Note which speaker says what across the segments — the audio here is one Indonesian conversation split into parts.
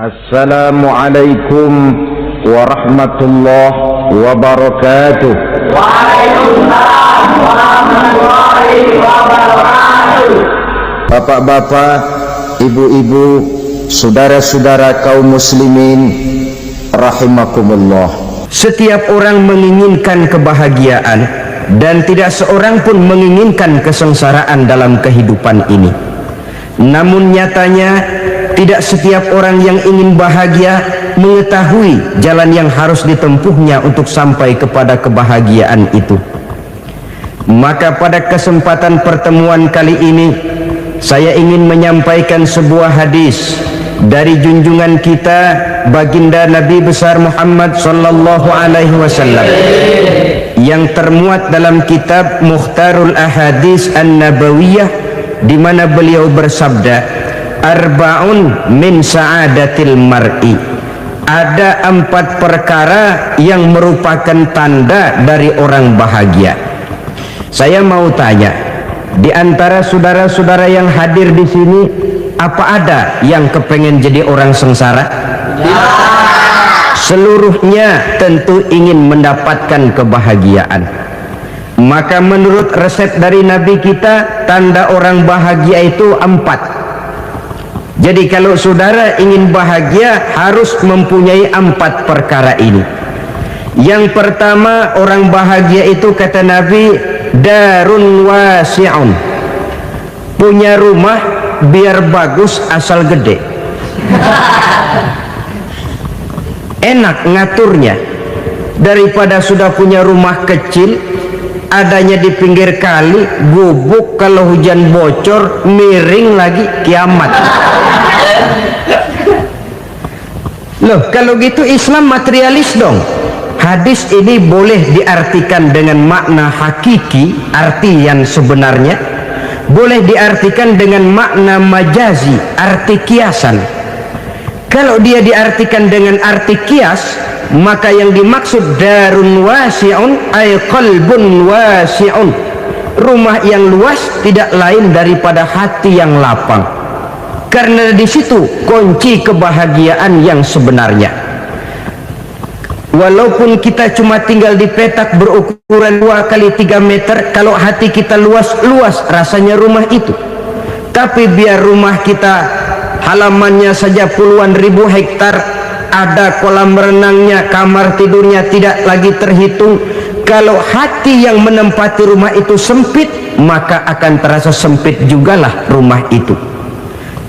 Speaker 1: Assalamualaikum warahmatullahi wabarakatuh.
Speaker 2: Waalaikumsalam warahmatullahi wabarakatuh.
Speaker 1: Bapak-bapak, ibu-ibu, saudara-saudara kaum muslimin rahimakumullah.
Speaker 3: Setiap orang menginginkan kebahagiaan dan tidak seorang pun menginginkan kesengsaraan dalam kehidupan ini. Namun nyatanya tidak setiap orang yang ingin bahagia mengetahui jalan yang harus ditempuhnya untuk sampai kepada kebahagiaan itu. Maka pada kesempatan pertemuan kali ini saya ingin menyampaikan sebuah hadis dari junjungan kita baginda Nabi besar Muhammad sallallahu alaihi wasallam yang termuat dalam kitab Mukhtarul Ahadits An-Nabawiyah, di mana beliau bersabda, arba'un min sa'adatil mar'i, ada 4 perkara yang merupakan tanda dari orang bahagia. Saya mau tanya, di antara saudara-saudara yang hadir di sini, apa ada yang kepengen jadi orang sengsara? Ya. Seluruhnya tentu ingin mendapatkan kebahagiaan. Maka menurut resep dari Nabi kita, tanda orang bahagia itu 4. Jadi kalau saudara ingin bahagia harus mempunyai 4 perkara ini. Yang pertama, orang bahagia itu kata Nabi, darun wasi'un, punya rumah biar bagus asal gede. Enak ngaturnya daripada sudah punya rumah kecil adanya di pinggir kali, gubuk, kalau hujan bocor, miring lagi, kiamat. Loh, kalau gitu Islam materialis dong. Hadis ini boleh diartikan dengan makna hakiki, arti yang sebenarnya, boleh diartikan dengan makna majazi, arti kiasan. Kalau dia diartikan dengan arti kias, maka yang dimaksud darun wasi'un ay qalbun wasi'un, rumah yang luas tidak lain daripada hati yang lapang, karena di situ kunci kebahagiaan yang sebenarnya. Walaupun kita cuma tinggal di petak berukuran 2 kali 3 meter, kalau hati kita luas rasanya rumah itu. Tapi biar rumah kita halamannya saja puluhan ribu hektar, ada kolam renangnya, kamar tidurnya tidak lagi terhitung, kalau hati yang menempati rumah itu sempit, maka akan terasa sempit jugalah rumah itu.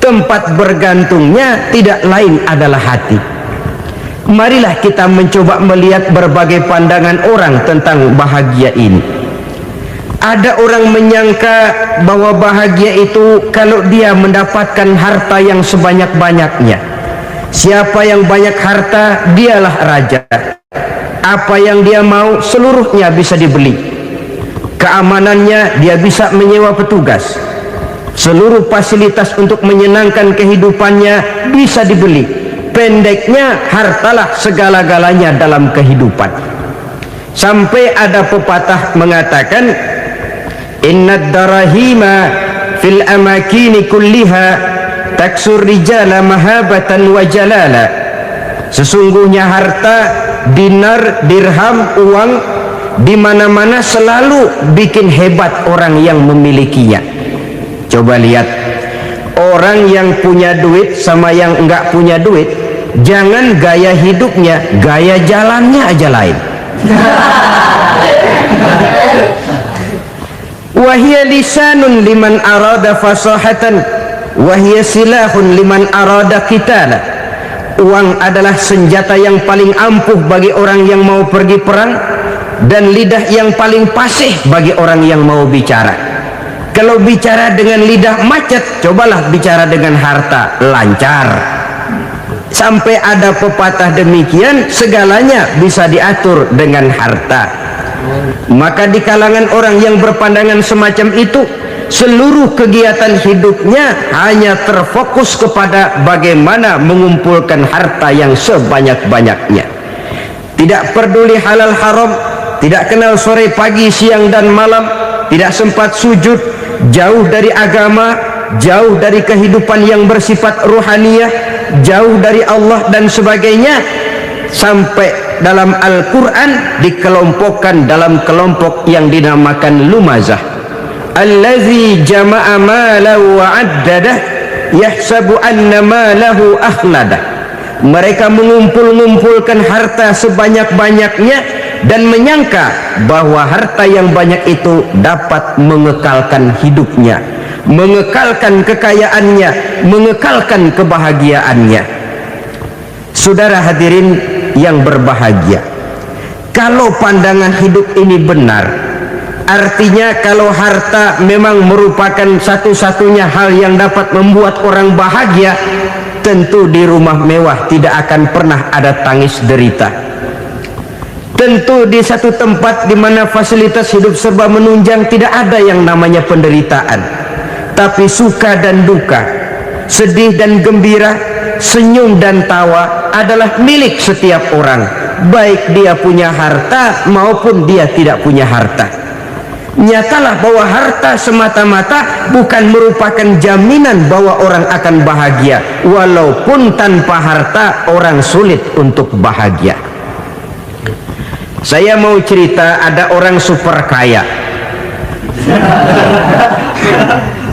Speaker 3: Tempat bergantungnya tidak lain adalah hati. Marilah kita mencoba melihat berbagai pandangan orang tentang bahagia ini. Ada orang menyangka bahwa bahagia itu kalau dia mendapatkan harta yang sebanyak-banyaknya. Siapa yang banyak harta, dialah raja. Apa yang dia mau seluruhnya bisa dibeli. Keamanannya dia bisa menyewa petugas. Seluruh fasilitas untuk menyenangkan kehidupannya bisa dibeli. Pendeknya, hartalah segala-galanya dalam kehidupan. Sampai ada pepatah mengatakan, innad darahima fil amakini kulliha taksur rijala mahabatan wa jalala. Sesungguhnya harta, dinar, dirham, uang di mana-mana selalu bikin hebat orang yang memilikinya. Coba lihat, orang yang punya duit sama yang enggak punya duit, jangan gaya hidupnya, gaya jalannya aja lain. Wahia lisanun liman arada fasahatan, wahia silahun liman arada qitala. Uang adalah senjata yang paling ampuh bagi orang yang mau pergi perang, dan lidah yang paling fasih bagi orang yang mau bicara. Kalau bicara dengan lidah macet, cobalah bicara dengan harta, lancar. Sampai ada pepatah demikian, segalanya bisa diatur dengan harta. Maka di kalangan orang yang berpandangan semacam itu, seluruh kegiatan hidupnya hanya terfokus kepada bagaimana mengumpulkan harta yang sebanyak-banyaknya. Tidak peduli halal haram, tidak kenal sore pagi siang dan malam, tidak sempat sujud, jauh dari agama, jauh dari kehidupan yang bersifat ruhaniyah, jauh dari Allah dan sebagainya, sampai dalam Al-Quran dikelompokkan dalam kelompok yang dinamakan lumazah. Allazi jama'a malahu wa addadah yahsabu anna malahu akhladah. Mereka mengumpul-ngumpulkan harta sebanyak-banyaknya dan menyangka bahwa harta yang banyak itu dapat mengekalkan hidupnya, mengekalkan kekayaannya, mengekalkan kebahagiaannya. Saudara hadirin yang berbahagia, kalau pandangan hidup ini benar, artinya kalau harta memang merupakan satu-satunya hal yang dapat membuat orang bahagia, tentu di rumah mewah tidak akan pernah ada tangis derita. Tentu di satu tempat di mana fasilitas hidup serba menunjang tidak ada yang namanya penderitaan. Tapi suka dan duka, sedih dan gembira, senyum dan tawa adalah milik setiap orang, baik dia punya harta maupun dia tidak punya harta. Nyatalah bahwa harta semata-mata bukan merupakan jaminan bahwa orang akan bahagia, walaupun tanpa harta orang sulit untuk bahagia. Saya mau cerita, ada orang super kaya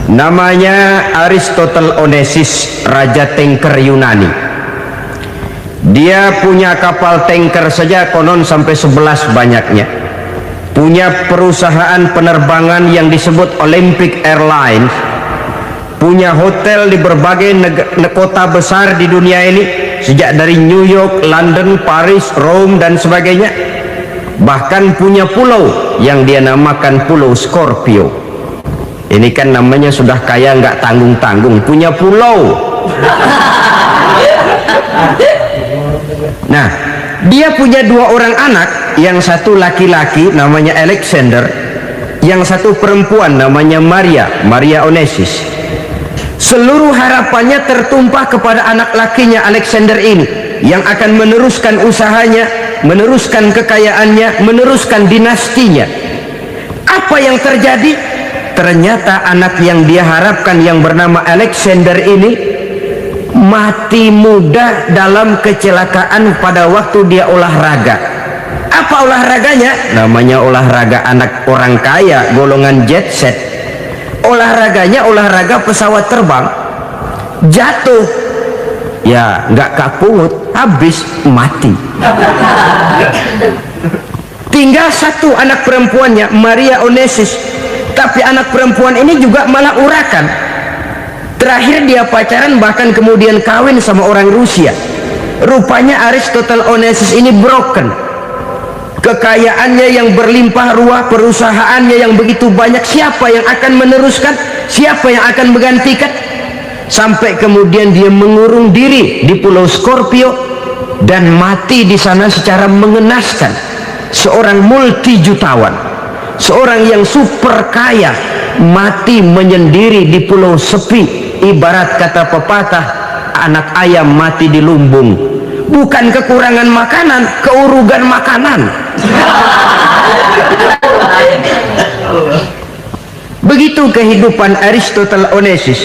Speaker 3: namanya Aristotle Onesimus, raja tanker Yunani. Dia punya kapal tanker saja konon sampai 11 banyaknya. Punya perusahaan penerbangan yang disebut Olympic Airlines. Punya hotel di berbagai kota besar di dunia ini, sejak dari New York, London, Paris, Rome dan sebagainya. Bahkan punya pulau yang dia namakan Pulau Scorpio. Ini kan namanya sudah kaya nggak tanggung-tanggung, punya pulau. Nah, dia punya 2 orang anak, yang satu laki-laki namanya Alexander, yang satu perempuan namanya Maria Onesimus. Seluruh harapannya tertumpah kepada anak lakinya Alexander ini, yang akan meneruskan usahanya, meneruskan kekayaannya, meneruskan dinastinya. Apa yang terjadi? Ternyata anak yang dia harapkan yang bernama Alexander ini mati muda dalam kecelakaan pada waktu dia olahraga. Apa olahraganya? Namanya olahraga anak orang kaya, golongan jet set. Olahraganya olahraga pesawat terbang. Jatuh, ya nggak kapungut, habis mati. Tinggal satu anak perempuannya, Maria Onesimus. Tapi anak perempuan ini juga malah urakan. Terakhir dia pacaran, bahkan kemudian kawin sama orang Rusia. Rupanya Aristotle Onesimus ini broken. Kekayaannya yang berlimpah ruah, perusahaannya yang begitu banyak, siapa yang akan meneruskan? Siapa yang akan menggantikan? Sampai kemudian dia mengurung diri di Pulau Scorpio dan mati di sana secara mengenaskan. Seorang multi jutawan, seorang yang super kaya, mati menyendiri di pulau sepi. Ibarat kata pepatah, anak ayam mati di lumbung. Bukan kekurangan makanan, keurugan makanan. Begitu kehidupan Aristotle Onesimus.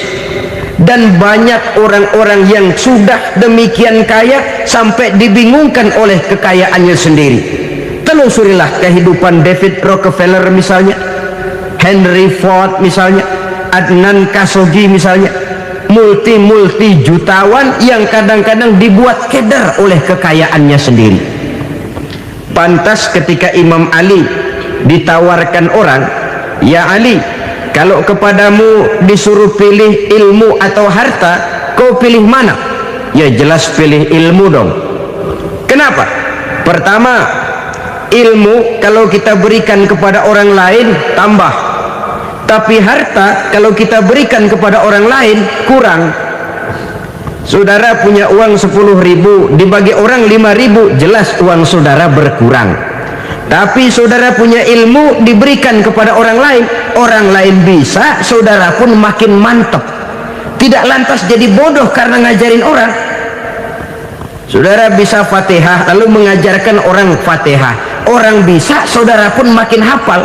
Speaker 3: Dan banyak orang-orang yang sudah demikian kaya sampai dibingungkan oleh kekayaannya sendiri. Telusurilah kehidupan David Rockefeller misalnya, Henry Ford misalnya, Adnan Khashoggi misalnya, multi jutawan yang kadang-kadang dibuat keder oleh kekayaannya sendiri. Pantas ketika Imam Ali ditawarkan orang, ya Ali, kalau kepadamu disuruh pilih ilmu atau harta, kau pilih mana? Ya jelas pilih ilmu dong. Kenapa? Pertama, ilmu kalau kita berikan kepada orang lain tambah, tapi harta kalau kita berikan kepada orang lain kurang. Saudara punya uang 10.000, dibagi orang 5.000, jelas uang saudara berkurang. Tapi saudara punya ilmu, diberikan kepada orang lain bisa, saudara pun makin mantap. Tidak lantas jadi bodoh karena ngajarin orang. Saudara bisa Fatihah lalu mengajarkan orang Fatihah, orang bisa, saudara pun makin hafal.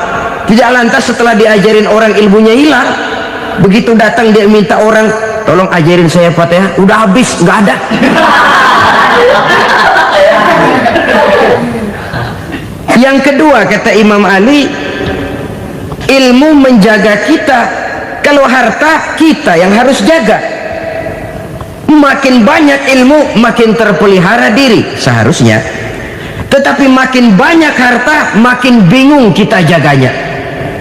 Speaker 3: Tidak lantas setelah diajarin orang ilmunya hilang. Begitu datang dia minta orang tolong ajarin saya Fatihah. Udah habis, nggak ada. Yang kedua, kata Imam Ali, ilmu menjaga kita. Kalau harta, kita yang harus jaga. Makin banyak ilmu, makin terpelihara diri seharusnya. Tetapi makin banyak harta, makin bingung kita jaganya.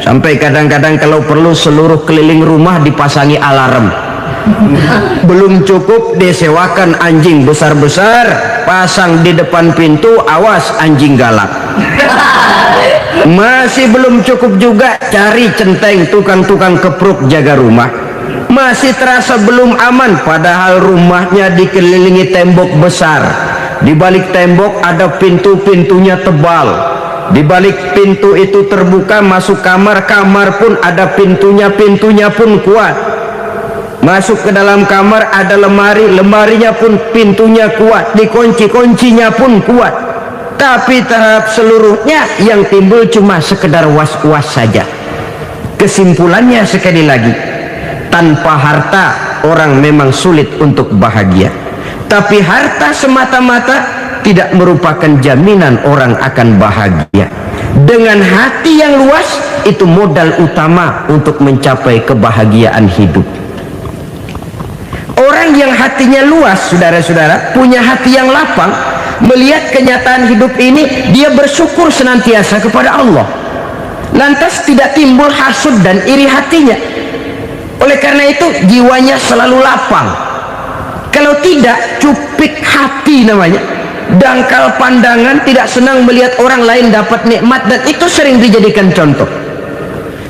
Speaker 3: Sampai kadang-kadang kalau perlu seluruh keliling rumah dipasangi alarm. Belum cukup, disewakan anjing besar-besar, pasang di depan pintu, awas anjing galak. Masih belum cukup juga, cari centeng tukang-tukang kepruk jaga rumah. Masih terasa belum aman, padahal rumahnya dikelilingi tembok besar. Di balik tembok ada pintu-pintunya tebal. Di balik pintu itu terbuka masuk kamar, kamar pun ada pintunya, pintunya pun kuat. Masuk ke dalam kamar ada lemari, lemarinya pun pintunya kuat, dikunci, kuncinya pun kuat. Tapi terhadap seluruhnya yang timbul cuma sekedar was-was saja. Kesimpulannya sekali lagi, tanpa harta orang memang sulit untuk bahagia. Tapi harta semata-mata tidak merupakan jaminan orang akan bahagia. Dengan hati yang luas, itu modal utama untuk mencapai kebahagiaan hidup. Orang yang hatinya luas, saudara-saudara, punya hati yang lapang, melihat kenyataan hidup ini, dia bersyukur senantiasa kepada Allah. Lantas tidak timbul hasud dan iri hatinya. Oleh karena itu jiwanya selalu lapang. Kalau tidak, cupik hati namanya, dangkal pandangan, tidak senang melihat orang lain dapat nikmat, dan itu sering dijadikan contoh.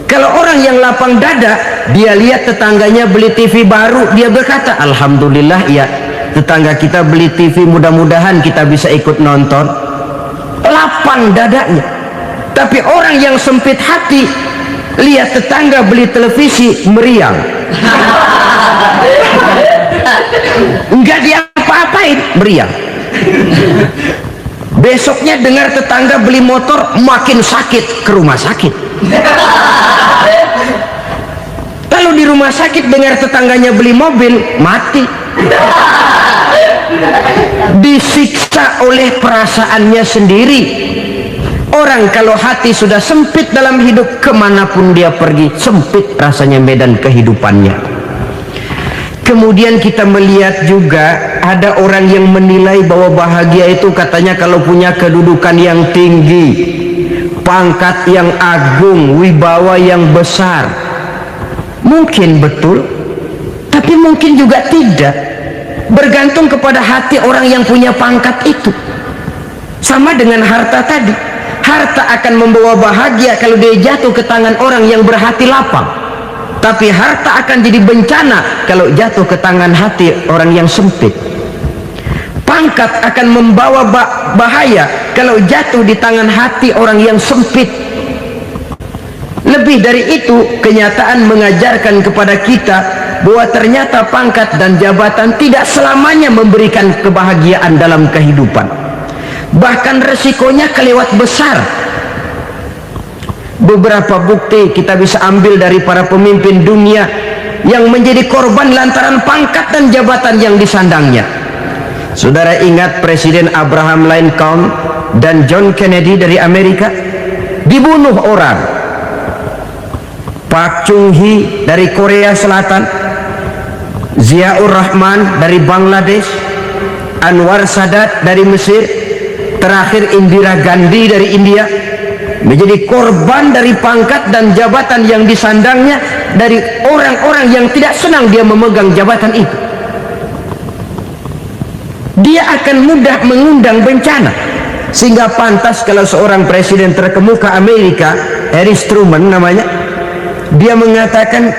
Speaker 3: Kalau orang yang lapang dada, dia lihat tetangganya beli TV baru, dia berkata, alhamdulillah ya, tetangga kita beli TV, mudah-mudahan kita bisa ikut nonton. Lapang dadanya. Tapi orang yang sempit hati, lihat tetangga beli televisi, meriang. Enggak diapa-apain, meriang. Besoknya dengar tetangga beli motor, makin sakit, ke rumah sakit. Lalu di rumah sakit dengar tetangganya beli mobil, mati. Disiksa oleh perasaannya sendiri. Orang kalau hati sudah sempit dalam hidup, kemanapun dia pergi, sempit rasanya medan kehidupannya. Kemudian kita melihat juga ada orang yang menilai bahwa bahagia itu katanya kalau punya kedudukan yang tinggi, pangkat yang agung, wibawa yang besar. Mungkin betul, tapi mungkin juga tidak. Bergantung kepada hati orang yang punya pangkat itu. Sama dengan harta tadi. Harta akan membawa bahagia kalau dia jatuh ke tangan orang yang berhati lapang. Tapi harta akan jadi bencana kalau jatuh ke tangan hati orang yang sempit. Pangkat akan membawa bahaya kalau jatuh di tangan hati orang yang sempit. Lebih dari itu, kenyataan mengajarkan kepada kita bahwa ternyata pangkat dan jabatan tidak selamanya memberikan kebahagiaan dalam kehidupan. Bahkan resikonya kelewat besar. Beberapa bukti kita bisa ambil dari para pemimpin dunia yang menjadi korban lantaran pangkat dan jabatan yang disandangnya. Saudara ingat Presiden Abraham Lincoln dan John Kennedy dari Amerika? Dibunuh orang. Pak Chung Hee dari Korea Selatan, Ziaur Rahman dari Bangladesh, Anwar Sadat dari Mesir, terakhir Indira Gandhi dari India, menjadi korban dari pangkat dan jabatan yang disandangnya dari orang-orang yang tidak senang dia memegang jabatan itu. Dia akan mudah mengundang bencana, sehingga pantas kalau seorang presiden terkemuka Amerika, Harry Truman namanya, dia mengatakan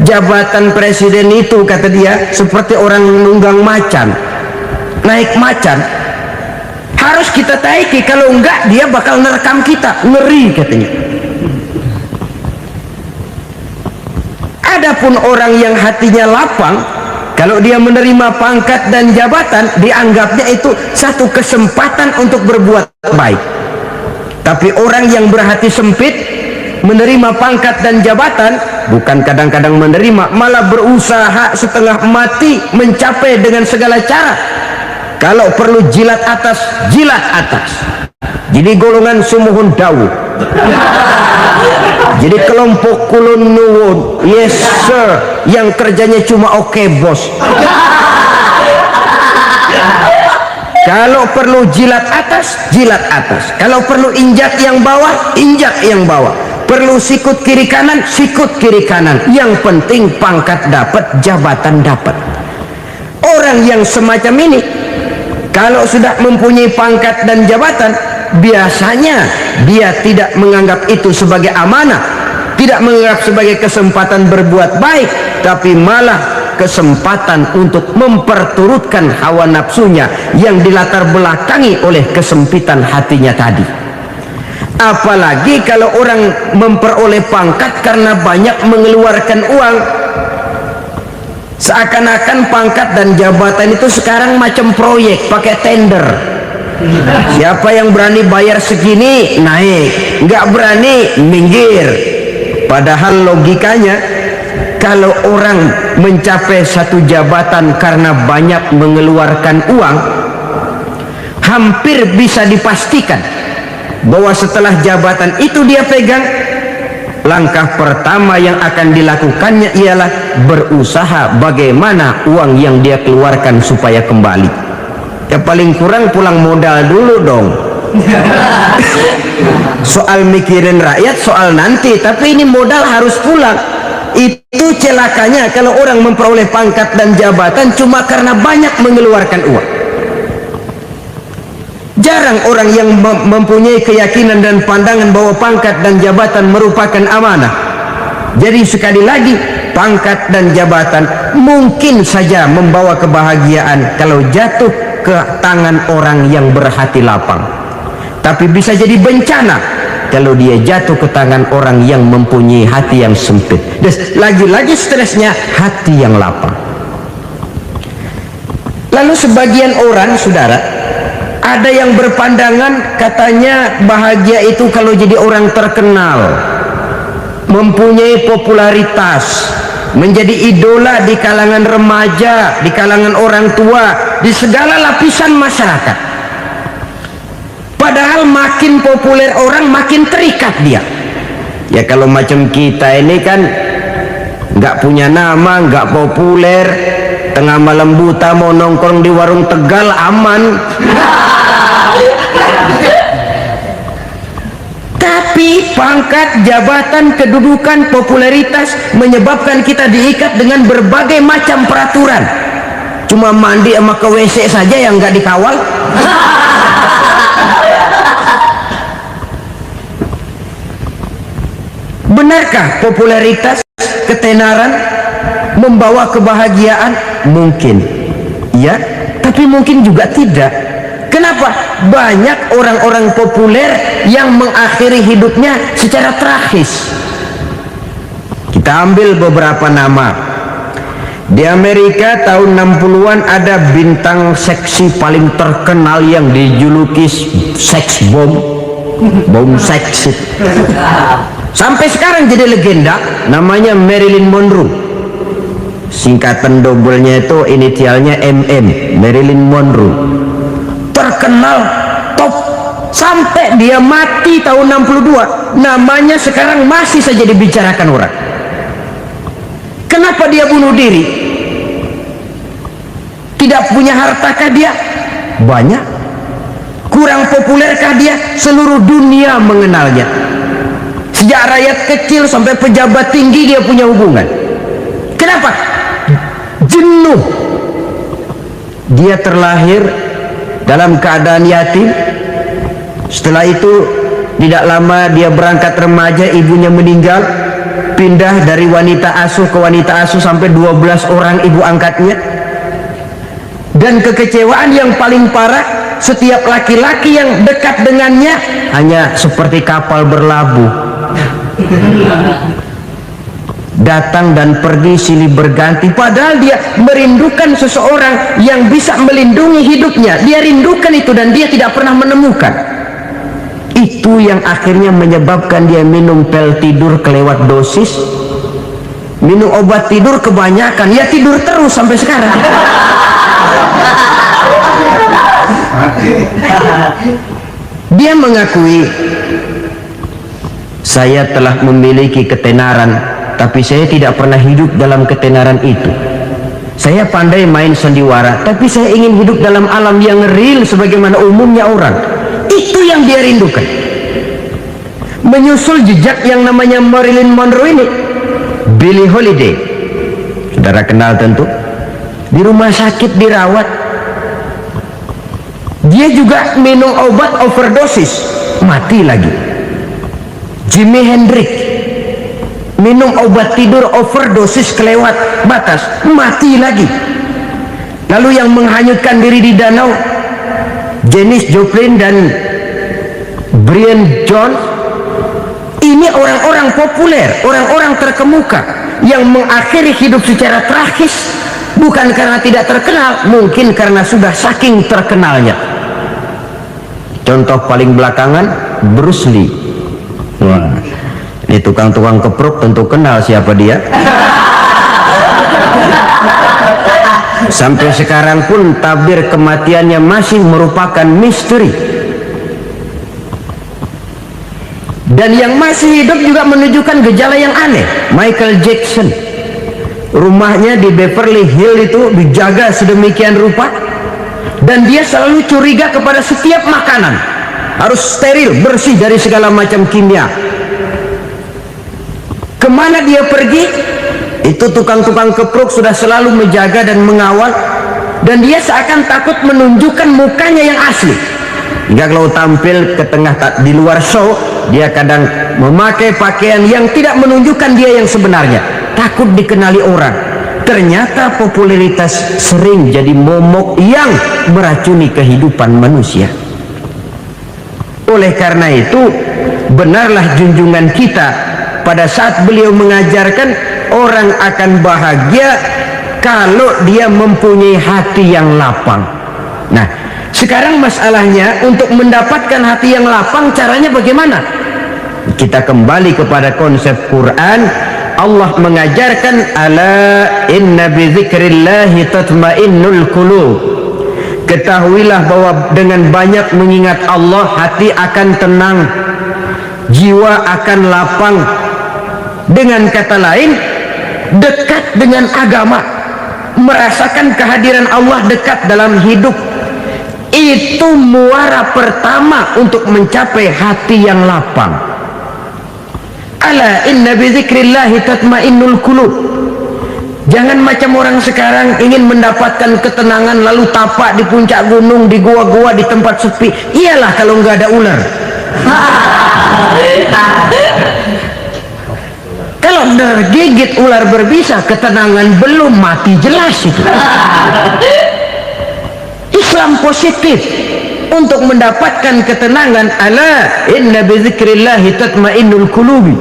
Speaker 3: jabatan presiden itu, kata dia, seperti orang menunggang macan, naik macan. Harus kita taiki, kalau enggak dia bakal nerekam kita, ngeri katanya. Adapun orang yang hatinya lapang, kalau dia menerima pangkat dan jabatan, dianggapnya itu satu kesempatan untuk berbuat baik. Tapi orang yang berhati sempit, menerima pangkat dan jabatan, bukan kadang-kadang menerima, malah berusaha setengah mati mencapai dengan segala cara. Kalau perlu jilat atas, jilat atas. Jadi golongan sumuhun dawu. Jadi kelompok kulon nuwun, yes sir, yang kerjanya cuma oke bos. Kalau perlu jilat atas, jilat atas. Kalau perlu injak yang bawah, injak yang bawah. Perlu sikut kiri kanan, sikut kiri kanan. Yang penting pangkat dapat, jabatan dapat. Orang yang semacam ini, kalau sudah mempunyai pangkat dan jabatan, biasanya dia tidak menganggap itu sebagai amanah, tidak menganggap sebagai kesempatan berbuat baik, tapi malah kesempatan untuk memperturutkan hawa nafsunya yang dilatar belakangi oleh kesempitan hatinya tadi. Apalagi kalau orang memperoleh pangkat karena banyak mengeluarkan uang, seakan-akan pangkat dan jabatan itu sekarang macam proyek pakai tender. Siapa yang berani bayar segini naik, nggak berani minggir. Padahal logikanya, kalau orang mencapai satu jabatan karena banyak mengeluarkan uang, hampir bisa dipastikan bahwa setelah jabatan itu dia pegang, langkah pertama yang akan dilakukannya ialah berusaha bagaimana uang yang dia keluarkan supaya kembali. Ya paling kurang pulang modal dulu dong. Soal mikirin rakyat soal nanti, tapi ini modal harus pulang. Itu celakanya kalau orang memperoleh pangkat dan jabatan cuma karena banyak mengeluarkan uang. Jarang orang yang mempunyai keyakinan dan pandangan bahwa pangkat dan jabatan merupakan amanah. Jadi sekali lagi, pangkat dan jabatan mungkin saja membawa kebahagiaan kalau jatuh ke tangan orang yang berhati lapang, tapi bisa jadi bencana kalau dia jatuh ke tangan orang yang mempunyai hati yang sempit. Dan lagi-lagi stresnya hati yang lapang. Lalu sebagian orang, saudara, ada yang berpandangan katanya bahagia itu kalau jadi orang terkenal, mempunyai popularitas, menjadi idola di kalangan remaja, di kalangan orang tua, di segala lapisan masyarakat. Padahal makin populer orang makin terikat dia. Ya kalau macam kita ini kan nggak punya nama, nggak populer, tengah malam buta mau nongkrong di warung Tegal aman. Tapi pangkat, jabatan, kedudukan, popularitas menyebabkan kita diikat dengan berbagai macam peraturan. Cuma mandi sama ke WC saja yang nggak dikawal. Benarkah popularitas, ketenaran membawa kebahagiaan? Mungkin ya, tapi mungkin juga tidak. Kenapa? Banyak orang-orang populer yang mengakhiri hidupnya secara tragis. Kita ambil beberapa nama. Di Amerika tahun 60-an ada bintang seksi paling terkenal yang dijuluki sex bomb, bom seks. Sampai sekarang jadi legenda, namanya Marilyn Monroe. Singkatan dobelnya itu inisialnya MM, Marilyn Monroe. Terkenal top sampai dia mati tahun 62, namanya sekarang masih saja dibicarakan orang. Kenapa dia bunuh diri? Tidak punya hartakah dia? Banyak. Kurang populerkah dia? Seluruh dunia mengenalnya. Sejak rakyat kecil sampai pejabat tinggi dia punya hubungan. Kenapa? Jenuh. Dia terlahir dalam keadaan yatim. Setelah itu tidak lama dia berangkat remaja, ibunya meninggal, pindah dari wanita asuh ke wanita asuh sampai 12 orang ibu angkatnya. Dan kekecewaan yang paling parah, setiap laki-laki yang dekat dengannya hanya seperti kapal berlabuh, datang dan pergi silih berganti. Padahal dia merindukan seseorang yang bisa melindungi hidupnya. Dia rindukan itu dan dia tidak pernah menemukan. Itu yang akhirnya menyebabkan dia minum pil tidur kelewat dosis, minum obat tidur kebanyakan, ya tidur terus sampai sekarang. Dia mengakui, saya telah memiliki ketenaran, tapi saya tidak pernah hidup dalam ketenaran itu. Saya pandai main sandiwara, tapi saya ingin hidup dalam alam yang real sebagaimana umumnya orang. Itu yang dia rindukan. Menyusul jejak yang namanya Marilyn Monroe ini, Billie Holiday, saudara kenal tentu, di rumah sakit dirawat. Dia juga minum obat overdosis, mati lagi. Jimi Hendrix minum obat tidur overdosis kelewat batas, mati lagi. Lalu yang menghanyutkan diri di danau, Janis Joplin dan Brian Jones, ini orang-orang populer, orang-orang terkemuka yang mengakhiri hidup secara tragis, bukan karena tidak terkenal, mungkin karena sudah saking terkenalnya. Contoh paling belakangan, Bruce Lee. Wah, ini tukang-tukang kepruk tentu kenal siapa dia. Sampai sekarang pun tabir kematiannya masih merupakan misteri. Dan yang masih hidup juga menunjukkan gejala yang aneh. Michael Jackson, rumahnya di Beverly Hills itu dijaga sedemikian rupa, dan dia selalu curiga kepada setiap makanan harus steril, bersih dari segala macam kimia. Kemana dia pergi, itu tukang-tukang kepruk sudah selalu menjaga dan mengawal, dan dia seakan takut menunjukkan mukanya yang asli. Hingga kalau tampil ke tengah di luar show, dia kadang memakai pakaian yang tidak menunjukkan dia yang sebenarnya, takut dikenali orang. Ternyata popularitas sering jadi momok yang meracuni kehidupan manusia. Oleh karena itu, benarlah junjungan kita pada saat beliau mengajarkan orang akan bahagia kalau dia mempunyai hati yang lapang. Nah, sekarang masalahnya untuk mendapatkan hati yang lapang, caranya bagaimana? Kita kembali kepada konsep Quran. Allah mengajarkan, ala inna bi dzikrillahi tatmainnul qulub. Ketahuilah bahwa dengan banyak mengingat Allah, hati akan tenang, jiwa akan lapang. Dengan kata lain, dekat dengan agama, merasakan kehadiran Allah dekat dalam hidup, itu muara pertama untuk mencapai hati yang lapang. Ala inna bi dzikrillahi tatmainnul qulub. Jangan macam orang sekarang ingin mendapatkan ketenangan lalu tapak di puncak gunung, di gua-gua, di tempat sepi. Iyalah kalau nggak ada ular. Kalau tergigit ular berbisa, ketenangan belum, mati jelas itu. Islam positif untuk mendapatkan ketenangan. Ala inna bi dzikrillahi tatmainnul qulubi.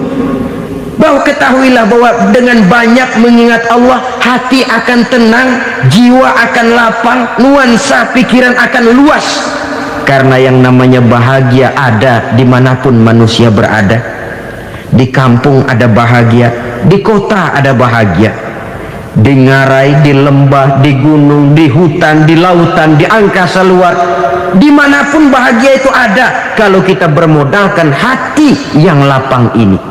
Speaker 3: Bahwa ketahuilah bahwa dengan banyak mengingat Allah, hati akan tenang, jiwa akan lapang, nuansa pikiran akan luas. Karena yang namanya bahagia ada dimanapun manusia berada. Di kampung ada bahagia, di kota ada bahagia, di ngarai, di lembah, di gunung, di hutan, di lautan, di angkasa luar, dimanapun bahagia itu ada kalau kita bermodalkan hati yang lapang ini.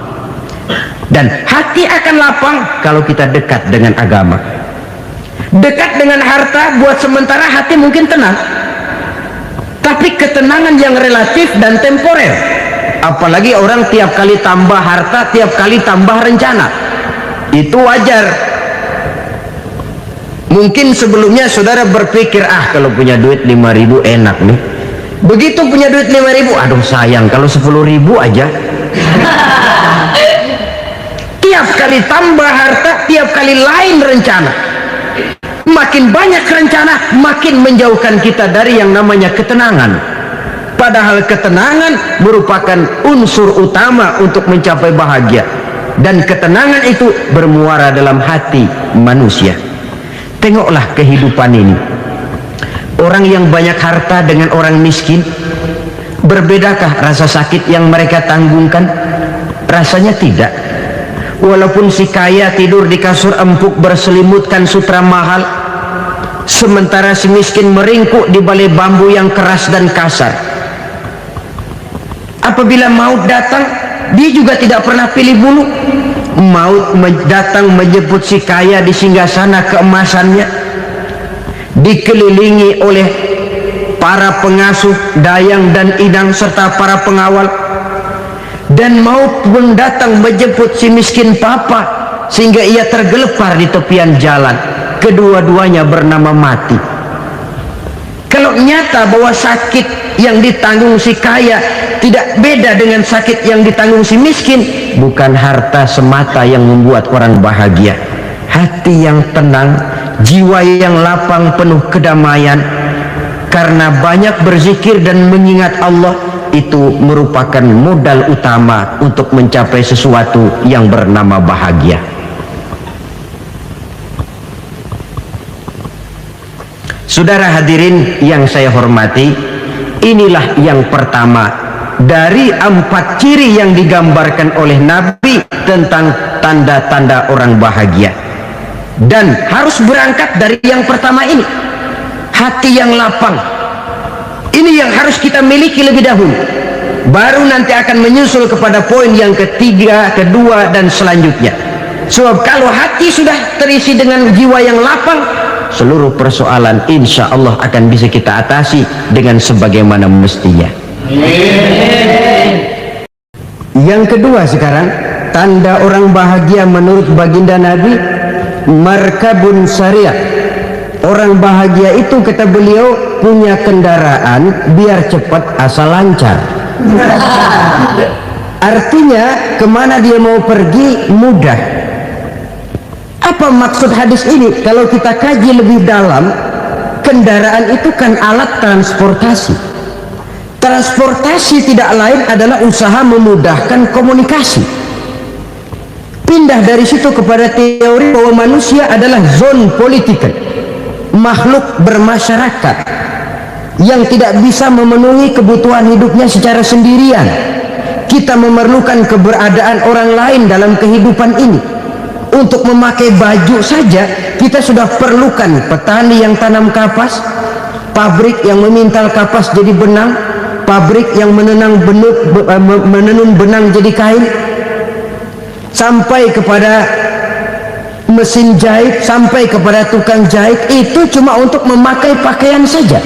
Speaker 3: Dan hati akan lapang kalau kita dekat dengan agama. Dekat dengan harta buat sementara hati mungkin tenang, tapi ketenangan yang relatif dan temporer. Apalagi orang tiap kali tambah harta, tiap kali tambah rencana, itu wajar. Mungkin sebelumnya saudara berpikir, kalau punya duit 5.000 enak nih. Begitu punya duit 5.000, aduh sayang kalau 10.000 aja. Tiap kali tambah harta, tiap kali lain rencana. Makin banyak rencana, makin menjauhkan kita dari yang namanya ketenangan. Padahal ketenangan merupakan unsur utama untuk mencapai bahagia. Dan ketenangan itu bermuara dalam hati manusia. Tengoklah kehidupan ini. Orang yang banyak harta dengan orang miskin, Berbedakah rasa sakit yang mereka tanggungkan? Rasanya tidak. Walaupun si kaya tidur di kasur empuk berselimutkan sutra mahal, sementara si miskin meringkuk di balai bambu yang keras dan kasar. Apabila maut datang, dia juga tidak pernah pilih bulu. Maut datang menjemput si kaya di singgasana keemasannya, dikelilingi oleh para pengasuh, dayang dan idang serta para pengawal. Dan maut pun datang menjemput si miskin papa, sehingga ia tergelepar di tepian jalan. Kedua-duanya bernama mati. Kalau nyata bahwa sakit yang ditanggung si kaya tidak beda dengan sakit yang ditanggung si miskin, bukan harta semata yang membuat orang bahagia. Hati yang tenang, jiwa yang lapang penuh kedamaian karena banyak berzikir dan mengingat Allah, itu merupakan modal utama untuk mencapai sesuatu yang bernama bahagia. Saudara hadirin yang saya hormati, inilah yang pertama dari 4 ciri yang digambarkan oleh Nabi tentang tanda-tanda orang bahagia. Dan harus berangkat dari yang pertama ini, hati yang lapang. Ini yang harus kita miliki lebih dahulu, baru nanti akan menyusul kepada poin yang ketiga, kedua dan selanjutnya. Sebab kalau hati sudah terisi dengan jiwa yang lapang, seluruh persoalan insya Allah akan bisa kita atasi dengan sebagaimana mestinya. Yang kedua sekarang, tanda orang bahagia menurut baginda Nabi, markabun syariah. Orang bahagia itu, kata beliau, punya kendaraan biar cepat asal lancar. Artinya kemana dia mau pergi mudah. Apa maksud hadis ini? Kalau kita kaji lebih dalam, kendaraan itu kan alat transportasi. Transportasi tidak lain adalah usaha memudahkan komunikasi. Pindah dari situ kepada teori bahwa manusia adalah zon politikal, makhluk bermasyarakat yang tidak bisa memenuhi kebutuhan hidupnya secara sendirian. Kita memerlukan keberadaan orang lain dalam kehidupan ini. Untuk memakai baju saja kita sudah perlukan petani yang tanam kapas, pabrik yang memintal kapas jadi benang, pabrik yang menenun benang jadi kain, sampai kepada mesin jahit, sampai kepada tukang jahit. Itu cuma untuk memakai pakaian saja.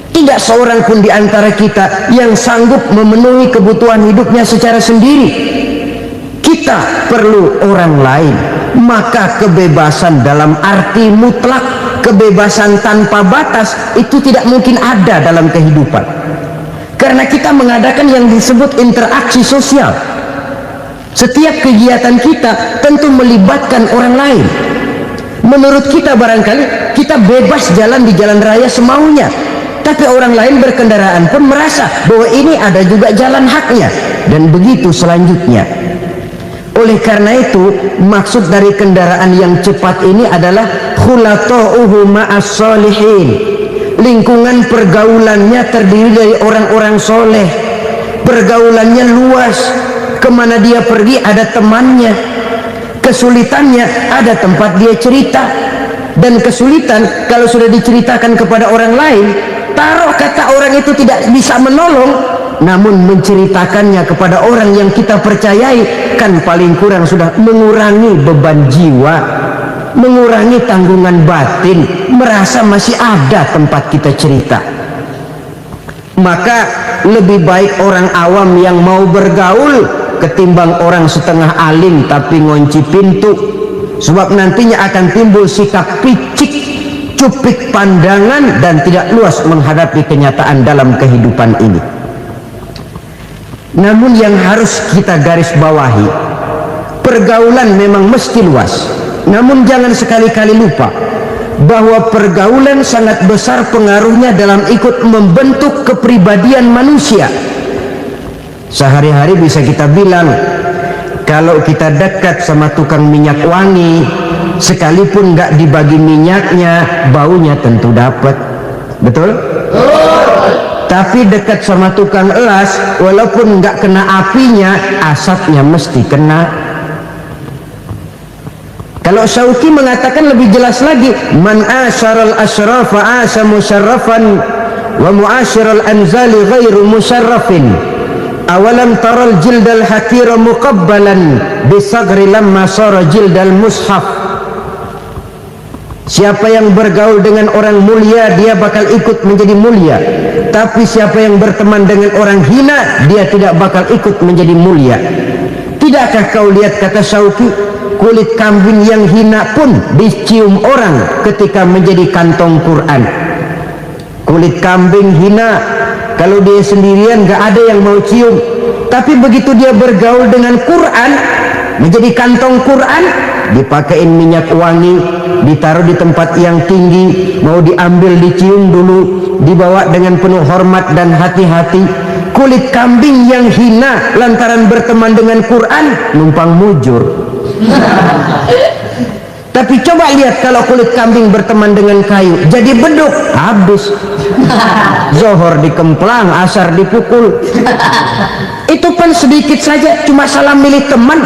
Speaker 3: Tidak seorang pun di antara kita yang sanggup memenuhi kebutuhan hidupnya secara sendiri. Kita perlu orang lain. Maka kebebasan dalam arti mutlak, kebebasan tanpa batas, itu tidak mungkin ada dalam kehidupan. Karena kita mengadakan yang disebut interaksi sosial. Setiap kegiatan kita tentu melibatkan orang lain. Menurut kita barangkali kita bebas jalan di jalan raya semaunya, tapi orang lain berkendaraan pun merasa bahwa ini ada juga jalan haknya, dan begitu selanjutnya. Oleh karena itu, maksud dari kendaraan yang cepat ini adalah khulatuhu ma'as solihin. Lingkungan pergaulannya terdiri dari orang-orang soleh. Pergaulannya luas. Kemana dia pergi ada temannya. Kesulitannya ada tempat dia cerita. Dan kesulitan kalau sudah diceritakan kepada orang lain, taruh kata orang itu tidak bisa menolong, namun menceritakannya kepada orang yang kita percayai, kan paling kurang sudah mengurangi beban jiwa, mengurangi tanggungan batin, merasa masih ada tempat kita cerita. Maka lebih baik orang awam yang mau bergaul ketimbang orang setengah alim tapi ngunci pintu. Sebab nantinya akan timbul sikap picik, cupik pandangan, dan tidak luas menghadapi kenyataan dalam kehidupan ini. Namun yang harus kita garis bawahi, pergaulan memang mesti luas. Namun jangan sekali-kali lupa bahwa pergaulan sangat besar pengaruhnya dalam ikut membentuk kepribadian manusia. Sehari-hari bisa kita bilang, kalau kita dekat sama tukang minyak wangi, sekalipun nggak dibagi minyaknya, baunya tentu dapat. Betul? tapi dekat sama tukang elas, walaupun nggak kena apinya, asapnya mesti kena. Kalau Syauqi mengatakan lebih jelas lagi, man asyaral asrafa asa musyarrafan wa muasyiral anzali ghairu musyarrafin. Awalam taral jildal hakira muqabbalan bisagri lamma sara jildal mushaf. Siapa yang bergaul dengan orang mulia, dia bakal ikut menjadi mulia. Tapi siapa yang berteman dengan orang hina, dia tidak bakal ikut menjadi mulia. Tidakkah kau lihat, kata Syauqi, kulit kambing yang hina pun dicium orang ketika menjadi kantong Quran. Kulit kambing hina, kalau dia sendirian gak ada yang mau cium. Tapi begitu dia bergaul dengan Quran, menjadi kantong Quran, dipakein minyak wangi, ditaruh di tempat yang tinggi, mau diambil dicium dulu, dibawa dengan penuh hormat dan hati-hati. Kulit kambing yang hina lantaran berteman dengan Quran, numpang mujur. Tapi coba lihat kalau kulit kambing berteman dengan kayu, jadi beduk, habis. Zohor dikemplang, asar dipukul. Itu pun sedikit saja, cuma salah milih teman.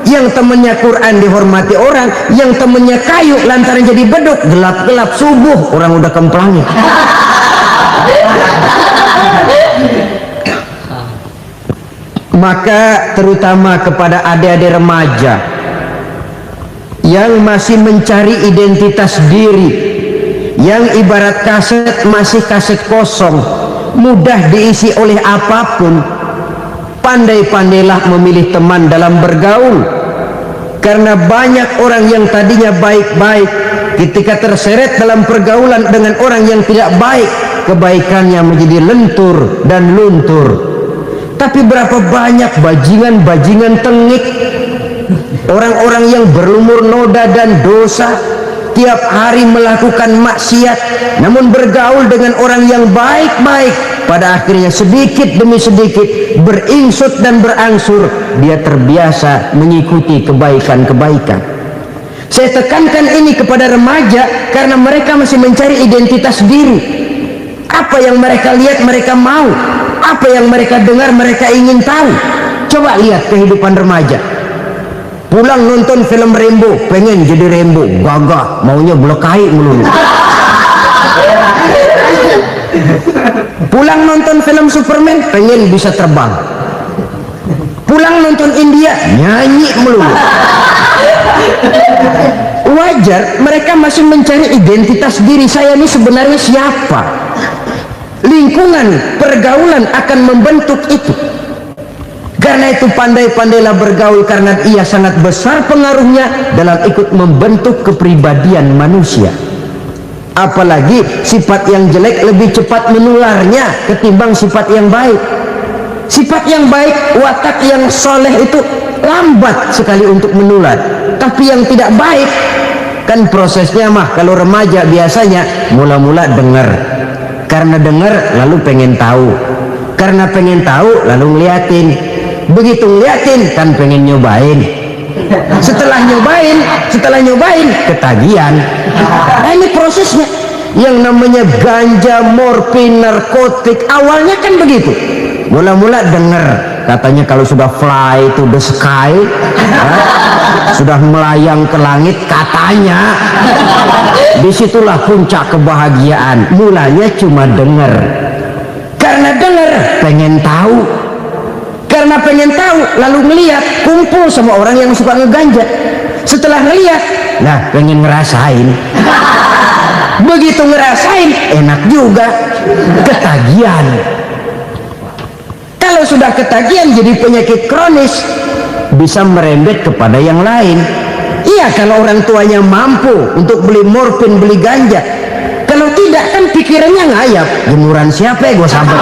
Speaker 3: Yang temannya Quran dihormati orang, yang temannya kayu lantaran jadi beduk, gelap-gelap subuh orang udah kemplangnya. Maka terutama kepada adik-adik remaja yang masih mencari identitas diri, yang ibarat kaset masih kaset kosong, mudah diisi oleh apapun, pandai-pandailah memilih teman dalam bergaul. Karena banyak orang yang tadinya baik-baik, ketika terseret dalam pergaulan dengan orang yang tidak baik, kebaikannya menjadi lentur dan luntur. Tapi berapa banyak bajingan-bajingan tengik, orang-orang yang berlumur noda dan dosa, tiap hari melakukan maksiat, namun bergaul dengan orang yang baik-baik, pada akhirnya sedikit demi sedikit beringsut dan berangsur dia terbiasa mengikuti kebaikan-kebaikan. Saya tekankan ini kepada remaja karena mereka masih mencari identitas diri. Apa yang mereka lihat mereka mau, apa yang mereka dengar mereka ingin tahu. Coba lihat kehidupan remaja. Pulang nonton film Rambo, pengen jadi Rambo, gagah, maunya belekai melulu. Pulang nonton film Superman, pengen bisa terbang. Pulang nonton India, nyanyi melulu. Wajar, mereka masih mencari identitas diri. Saya ini sebenarnya siapa? Lingkungan, pergaulan akan membentuk itu. Karena itu pandai-pandailah bergaul, karena ia sangat besar pengaruhnya dalam ikut membentuk kepribadian manusia. Apalagi sifat yang jelek lebih cepat menularnya ketimbang sifat yang baik. Sifat yang baik, watak yang soleh itu lambat sekali untuk menular. Tapi yang tidak baik, kan prosesnya mah kalau remaja biasanya mula-mula dengar. Karena dengar lalu pengen tahu. Karena pengen tahu lalu ngeliatin. Begitu ngeliatin kan pengen nyobain. Setelah nyobain ketagihan. Nah, ini prosesnya. Yang namanya ganja, morfin, narkotik, awalnya kan begitu. Mula-mula dengar, katanya kalau sudah fly to the sky, sudah melayang ke langit, katanya disitulah puncak kebahagiaan. Mulanya cuma dengar. Karena dengar pengen tahu. Karena pengen tahu lalu ngeliat, kumpul sama orang yang suka ngeganja. Setelah ngeliat, nah pengen ngerasain. Begitu ngerasain enak juga, ketagihan. Kalau sudah ketagihan jadi penyakit kronis, bisa merembet kepada yang lain. Iya, kalau orang tuanya mampu untuk beli morfin, beli ganja. Kalau tidak kan pikirannya ngayap, jemuran siapa ya gue sabar.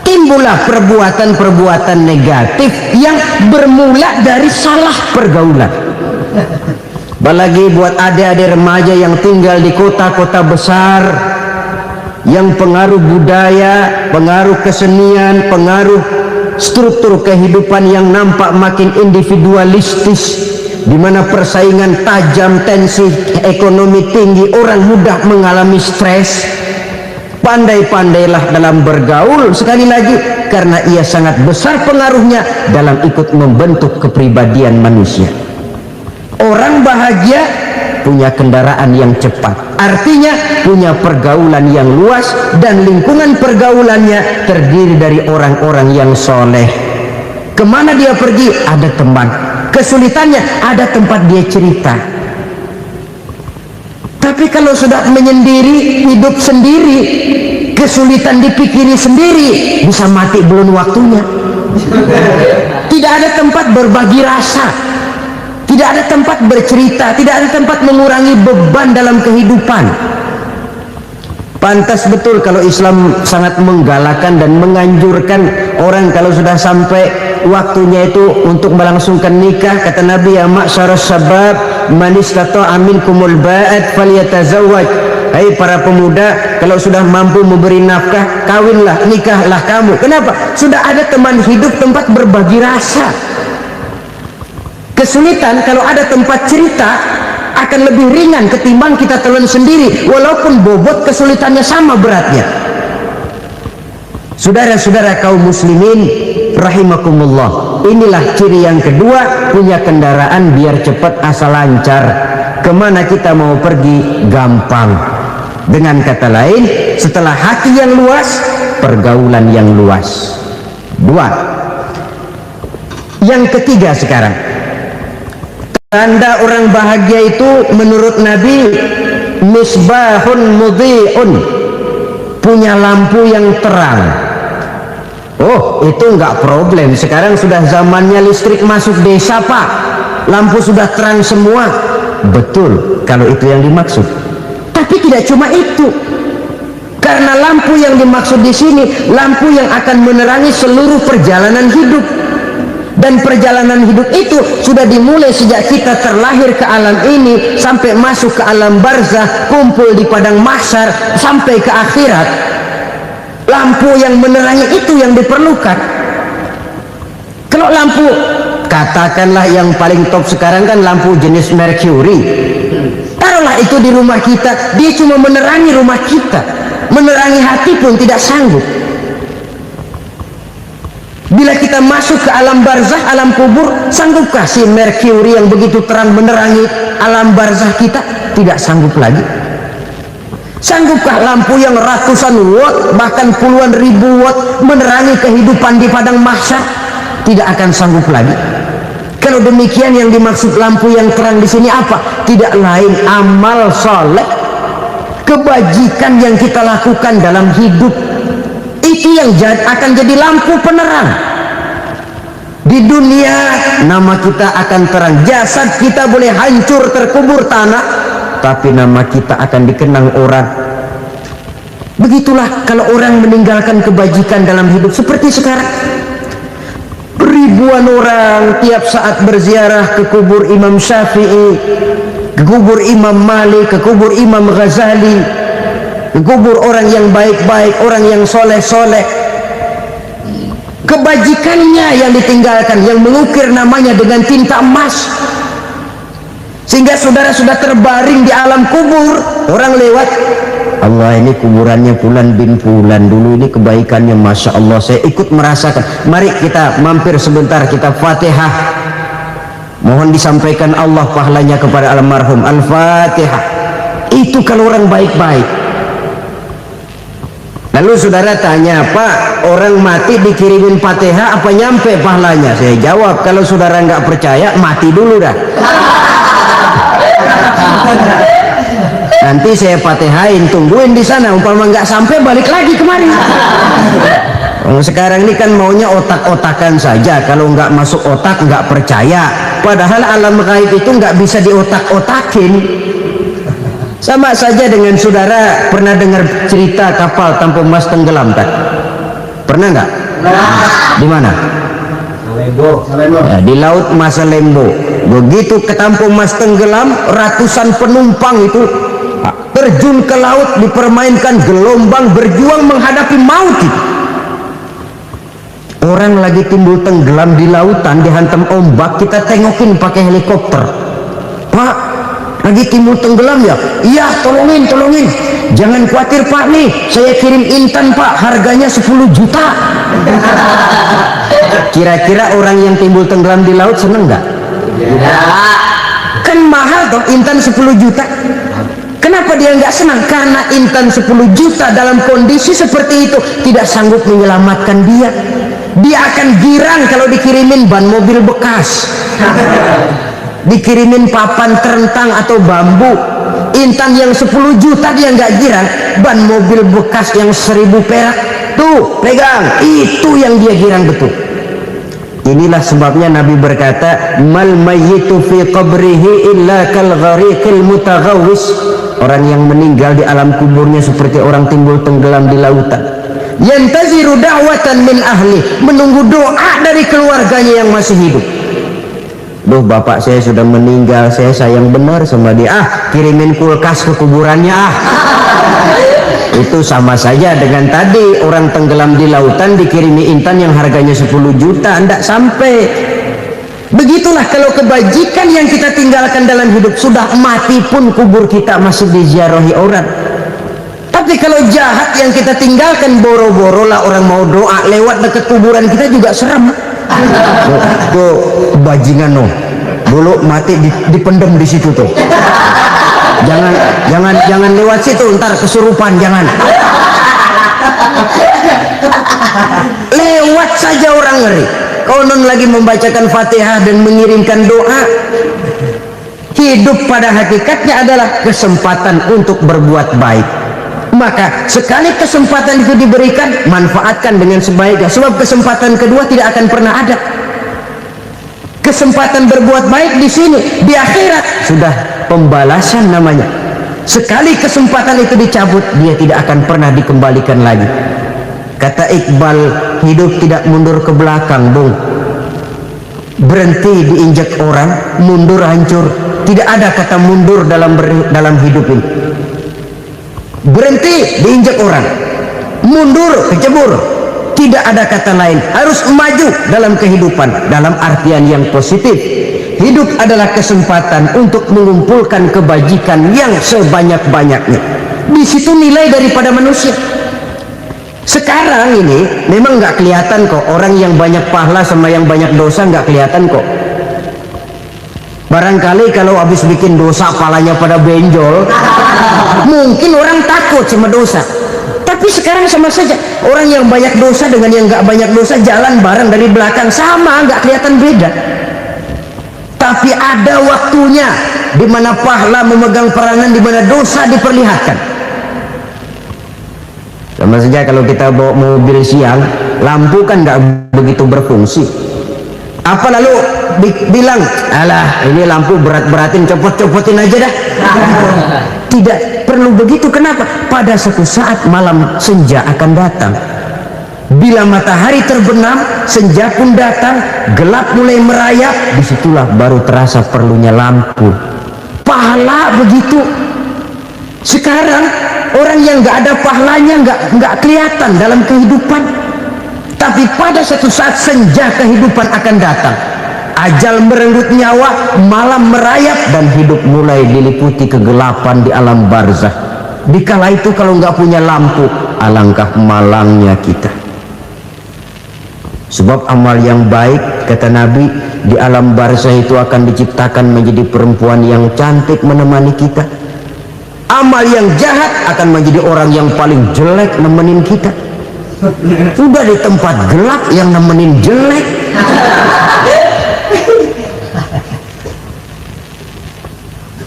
Speaker 3: Timbullah perbuatan-perbuatan negatif yang bermula dari salah pergaulan. Apalagi buat adik-adik remaja yang tinggal di kota-kota besar, yang pengaruh budaya, pengaruh kesenian, pengaruh struktur kehidupan yang nampak makin individualistis, di mana persaingan tajam, tensi ekonomi tinggi, orang mudah mengalami stres. Pandai-pandailah dalam bergaul, sekali lagi, karena ia sangat besar pengaruhnya dalam ikut membentuk kepribadian manusia. Orang bahagia punya kendaraan yang cepat, artinya punya pergaulan yang luas, dan lingkungan pergaulannya terdiri dari orang-orang yang soleh. Kemana dia pergi ada teman, kesulitannya ada tempat dia cerita. Tapi kalau sudah menyendiri, hidup sendiri, kesulitan dipikiri sendiri, bisa mati belum waktunya. Tidak ada tempat berbagi rasa, tidak ada tempat bercerita, tidak ada tempat mengurangi beban dalam kehidupan. Pantas betul kalau Islam sangat menggalakkan dan menganjurkan orang kalau sudah sampai waktunya itu untuk melangsungkan nikah. Kata Nabi, ya ma'syaras syabab man istata'a minkumul ba'at falyatazawwaj. Hai para pemuda, kalau sudah mampu memberi nafkah, kawinlah, nikahlah kamu. Kenapa? Sudah ada teman hidup, tempat berbagi rasa. Kesulitan kalau ada tempat cerita akan lebih ringan ketimbang kita telan sendiri, walaupun bobot kesulitannya sama beratnya. Saudara-saudara kaum muslimin rahimakumullah, inilah ciri yang kedua, punya kendaraan biar cepat asal lancar. Kemana kita mau pergi gampang. Dengan kata lain, setelah hati yang luas, pergaulan yang luas. Dua. Yang ketiga sekarang, tanda orang bahagia itu menurut Nabi, misbahun mudhi'un, punya lampu yang terang. Oh, itu enggak problem. Sekarang sudah zamannya listrik masuk desa, Pak. Lampu sudah terang semua. Betul, kalau itu yang dimaksud. Tapi tidak cuma itu. Karena lampu yang dimaksud di sini, lampu yang akan menerangi seluruh perjalanan hidup. Dan perjalanan hidup itu sudah dimulai sejak kita terlahir ke alam ini sampai masuk ke alam barzah, kumpul di padang mahsyar sampai ke akhirat. Lampu yang menerangi itu yang diperlukan. Kalau lampu, katakanlah yang paling top sekarang kan lampu jenis Mercury. Taruhlah itu di rumah kita, dia cuma menerangi rumah kita, menerangi hati pun tidak sanggup. Bila kita masuk ke alam barzah, alam kubur, sanggupkah si Mercury yang begitu terang menerangi alam barzah kita? Tidak sanggup lagi. Sanggupkah lampu yang ratusan watt, bahkan puluhan ribu watt menerangi kehidupan di padang mahsyar? Tidak akan sanggup lagi. Kalau demikian, yang dimaksud lampu yang terang di sini apa? Tidak lain amal soleh, kebajikan yang kita lakukan dalam hidup. Itu yang akan jadi lampu penerang. Di dunia nama kita akan terang, jasad kita boleh hancur terkubur tanah, tapi nama kita akan dikenang orang. Begitulah kalau orang meninggalkan kebajikan dalam hidup seperti sekarang. Ribuan orang tiap saat berziarah ke kubur Imam Syafi'i, ke kubur Imam Malik, ke kubur Imam Ghazali, kubur orang yang baik-baik, orang yang soleh-soleh. Kebajikannya yang ditinggalkan, yang mengukir namanya dengan tinta emas, sehingga saudara sudah terbaring di alam kubur. Orang lewat, Allah, ini kuburannya Fulan bin Fulan, dulu ini kebaikannya Masya Allah, saya ikut merasakan. Mari kita mampir sebentar, kita Fatihah, mohon disampaikan Allah pahalanya kepada almarhum. Al-Fatihah. Itu kalau orang baik-baik. Lalu saudara tanya, Pak, orang mati dikirimin Fatihah apa nyampe pahalanya? Saya jawab, kalau saudara nggak percaya, mati dulu dah. Nanti saya Fatihain, tungguin di sana, umpama nggak sampai balik lagi kemari. Sekarang ini kan maunya otak-otakan saja, kalau nggak masuk otak nggak percaya. Padahal alam gaib itu nggak bisa diotak-otakin. Sama saja dengan saudara pernah dengar cerita kapal Tampu Mas tenggelam tak? Pernah nggak? Di mana?
Speaker 2: Salembo.
Speaker 3: Ya, di laut Masalembo. Begitu ke Tampu Mas tenggelam, ratusan penumpang itu terjun ke laut, dipermainkan gelombang, berjuang menghadapi maut. orang lagi timbul tenggelam di lautan, dihantam ombak, kita tengokin pakai helikopter. Pak, lagi timbul tenggelam ya? Iya, tolongin. Jangan khawatir Pak, nih saya kirim intan Pak, harganya 10 juta. Kira-kira orang yang timbul tenggelam di laut seneng nggak? Kan mahal toh intan 10 juta. Kenapa dia nggak senang? Karena intan 10 juta dalam kondisi seperti itu tidak sanggup menyelamatkan dia. Dia akan girang kalau dikirimin ban mobil bekas, dikirimin papan terentang atau bambu. Intan yang 10 juta dia nggak girang, ban mobil bekas yang 1000 perak tuh pegang, itu yang dia girang betul. Inilah sebabnya Nabi berkata, mal mayyitu fi qabrihi illa kal ghariqil mutaghawwis. Orang yang meninggal di alam kuburnya seperti orang timbul tenggelam di lautan. Yantaziru da'watan min ahli, menunggu doa dari keluarganya yang masih hidup. Duh, bapak saya sudah meninggal, saya sayang benar sama dia. Kirimin kulkas ke kuburannya Itu sama saja dengan tadi orang tenggelam di lautan dikirimi intan yang harganya 10 juta, tidak sampai. Begitulah kalau kebajikan yang kita tinggalkan dalam hidup, sudah mati pun kubur kita masih diziarahi orang. Tapi kalau jahat yang kita tinggalkan, boro-boro lah orang mau doa lewat dekat kuburan kita juga seram. Tuh bajingan dulu mati dipendem di situ tuh. Jangan lewat situ, ntar kesurupan, jangan. Lewat saja orang ngeri. Konon lagi membacakan Fatihah dan mengirimkan doa. Hidup pada hakikatnya adalah kesempatan untuk berbuat baik. Maka sekali kesempatan itu diberikan, manfaatkan dengan sebaiknya. Sebab kesempatan kedua tidak akan pernah ada. Kesempatan berbuat baik di sini, di akhirat sudah pembalasan namanya. Sekali kesempatan itu dicabut, dia tidak akan pernah dikembalikan lagi. Kata Iqbal, hidup tidak mundur ke belakang, Bung. Berhenti diinjak orang, mundur hancur. Tidak ada kata mundur dalam hidup ini. Berhenti diinjak orang, mundur kecebur. Tidak ada kata lain, harus maju dalam kehidupan dalam artian yang positif. Hidup adalah kesempatan untuk mengumpulkan kebajikan yang sebanyak-banyaknya. Di situ nilai daripada manusia. Sekarang ini memang nggak kelihatan kok, orang yang banyak pahala sama yang banyak dosa nggak kelihatan kok. Barangkali kalau habis bikin dosa palanya pada benjol, mungkin orang takut sama dosa. Tapi sekarang sama saja, orang yang banyak dosa dengan yang nggak banyak dosa jalan bareng dari belakang, sama, nggak kelihatan beda. Tapi ada waktunya di mana pahala memegang peranan, di mana dosa diperlihatkan. Sama saja kalau kita bawa mobil siang, lampu kan nggak begitu berfungsi. Apa lalu bilang, alah ini lampu berat-beratin, copot-copotin aja dah. Tidak perlu begitu. Kenapa? Pada suatu saat malam senja akan datang. Bila matahari terbenam, senja pun datang, gelap mulai merayap, disitulah baru terasa perlunya lampu. Pahala begitu. Sekarang orang yang nggak ada pahalanya nggak kelihatan dalam kehidupan. Tapi pada suatu saat senja kehidupan akan datang. Ajal merenggut nyawa, malam merayap, dan hidup mulai diliputi kegelapan di alam barzah. Dikala itu kalau nggak punya lampu, alangkah malangnya kita. Sebab amal yang baik, kata Nabi, di alam barzah itu akan diciptakan menjadi perempuan yang cantik menemani kita. Amal yang jahat akan menjadi orang yang paling jelek nemenin kita. Udah di tempat gelap yang nemenin jelek.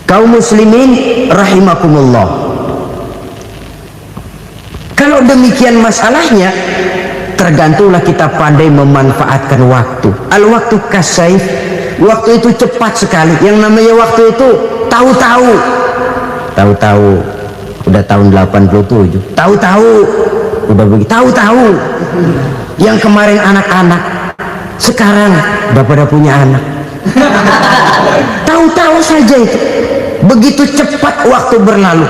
Speaker 3: Kaum muslimin rahimakumullah, kalau demikian masalahnya, tergantunglah kita pandai memanfaatkan waktu. Al-waktu kasayf, waktu itu cepat sekali. Yang namanya waktu itu tahu-tahu udah tahun 87, tahu-tahu udah begitu, tahu-tahu yang kemarin anak-anak sekarang udah pada punya anak. Tahu-tahu saja itu. Begitu cepat waktu berlalu.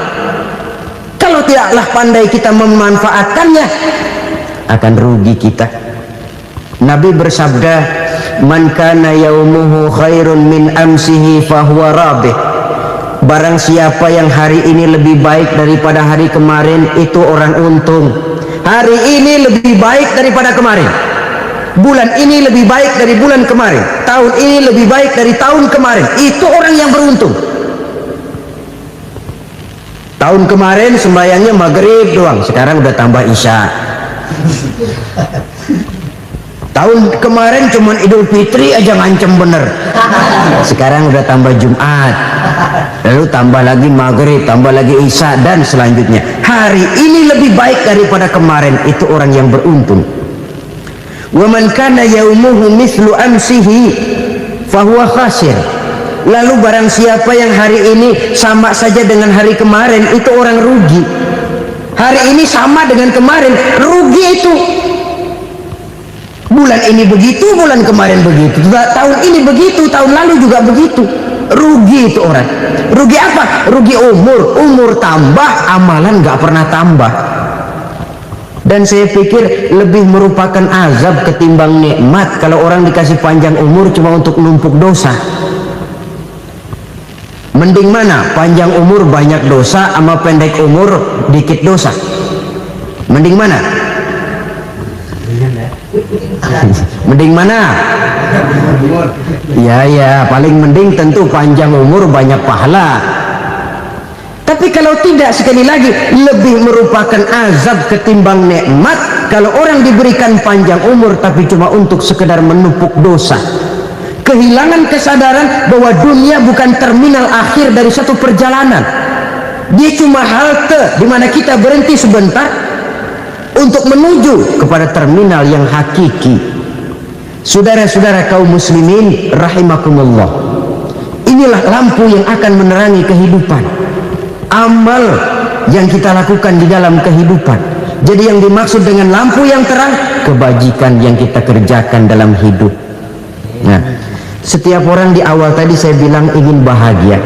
Speaker 3: Kalau tidaklah pandai kita memanfaatkannya, akan rugi kita. Nabi bersabda, "Man kana yaumuhu khairun min amsihi fahuwa rabih." Barang siapa yang hari ini lebih baik daripada hari kemarin, itu orang untung. Hari ini lebih baik daripada kemarin. Bulan ini lebih baik dari bulan kemarin. Tahun ini lebih baik dari tahun kemarin. Itu orang yang beruntung. Tahun kemarin sembahyangnya maghrib doang, sekarang udah tambah isya. Tahun kemarin cuman Idul Fitri aja ngancem bener, sekarang udah tambah Jumat, lalu tambah lagi maghrib, tambah lagi isya, dan selanjutnya. Hari ini lebih baik daripada kemarin, itu orang yang beruntung. Wa man kana yaumuhu mithlu amsihi fahuwa khasir. Lalu barang siapa yang hari ini sama saja dengan hari kemarin, itu orang rugi. Hari ini sama dengan kemarin, rugi itu. Bulan ini begitu, bulan kemarin begitu, tahun ini begitu, tahun lalu juga begitu. Rugi itu orang. Rugi apa? Rugi umur. Umur tambah, amalan gak pernah tambah. Dan saya pikir lebih merupakan azab ketimbang nikmat kalau orang dikasih panjang umur cuma untuk numpuk dosa. Mending mana? Panjang umur banyak dosa sama pendek umur dikit dosa? Mending mana? Mending mana? Ya, paling mending tentu panjang umur banyak pahala. Tapi kalau tidak, sekali lagi, lebih merupakan azab ketimbang nikmat kalau orang diberikan panjang umur tapi cuma untuk sekedar menumpuk dosa. Kehilangan kesadaran bahwa dunia bukan terminal akhir dari satu perjalanan. Dia cuma halte di mana kita berhenti sebentar untuk menuju kepada terminal yang hakiki. Saudara-saudara kaum muslimin rahimakumullah, inilah lampu yang akan menerangi kehidupan. Amal yang kita lakukan di dalam kehidupan. Jadi yang dimaksud dengan lampu yang terang, kebajikan yang kita kerjakan dalam hidup. Nah, setiap orang di awal tadi saya bilang ingin bahagia.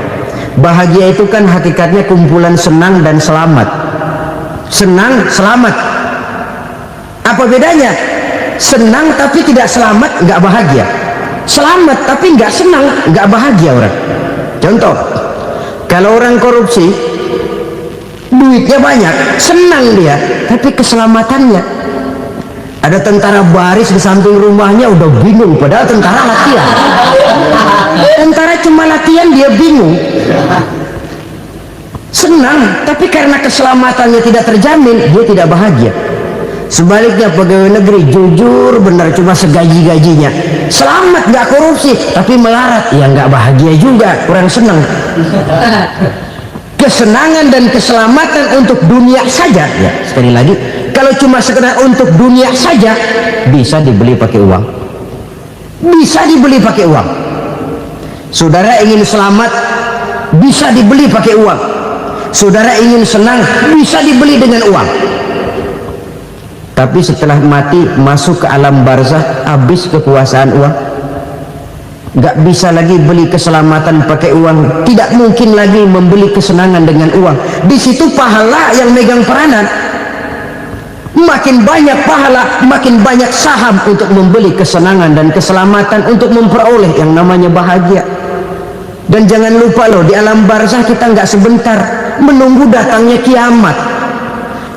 Speaker 3: Bahagia itu kan hakikatnya kumpulan senang dan selamat. Senang, selamat. Apa bedanya? Senang tapi tidak selamat, nggak bahagia. Selamat tapi nggak senang, nggak bahagia orang. Contoh, kalau orang korupsi, duitnya banyak, senang dia, tapi keselamatannya. Ada tentara baris di samping rumahnya udah bingung, padahal tentara latihan. Tentara cuma latihan, dia bingung. Senang, tapi karena keselamatannya tidak terjamin, dia tidak bahagia. Sebaliknya pegawai negeri jujur benar, cuma segaji-gajinya, selamat nggak korupsi tapi melarat, ya nggak bahagia juga, kurang senang. Kesenangan dan keselamatan untuk dunia saja, ya sekali lagi, kalau cuma sekedar untuk dunia saja, bisa dibeli pakai uang, bisa dibeli pakai uang. Saudara ingin selamat, bisa dibeli pakai uang. Saudara ingin senang, bisa dibeli dengan uang. Tapi setelah mati masuk ke alam barzah, habis kekuasaan uang. Gak bisa lagi beli keselamatan pakai uang, tidak mungkin lagi membeli kesenangan dengan uang. Di situ pahala yang megang peranan. Makin banyak pahala, makin banyak saham untuk membeli kesenangan dan keselamatan, untuk memperoleh yang namanya bahagia. Dan jangan lupa loh, di alam barzah kita nggak sebentar, menunggu datangnya kiamat.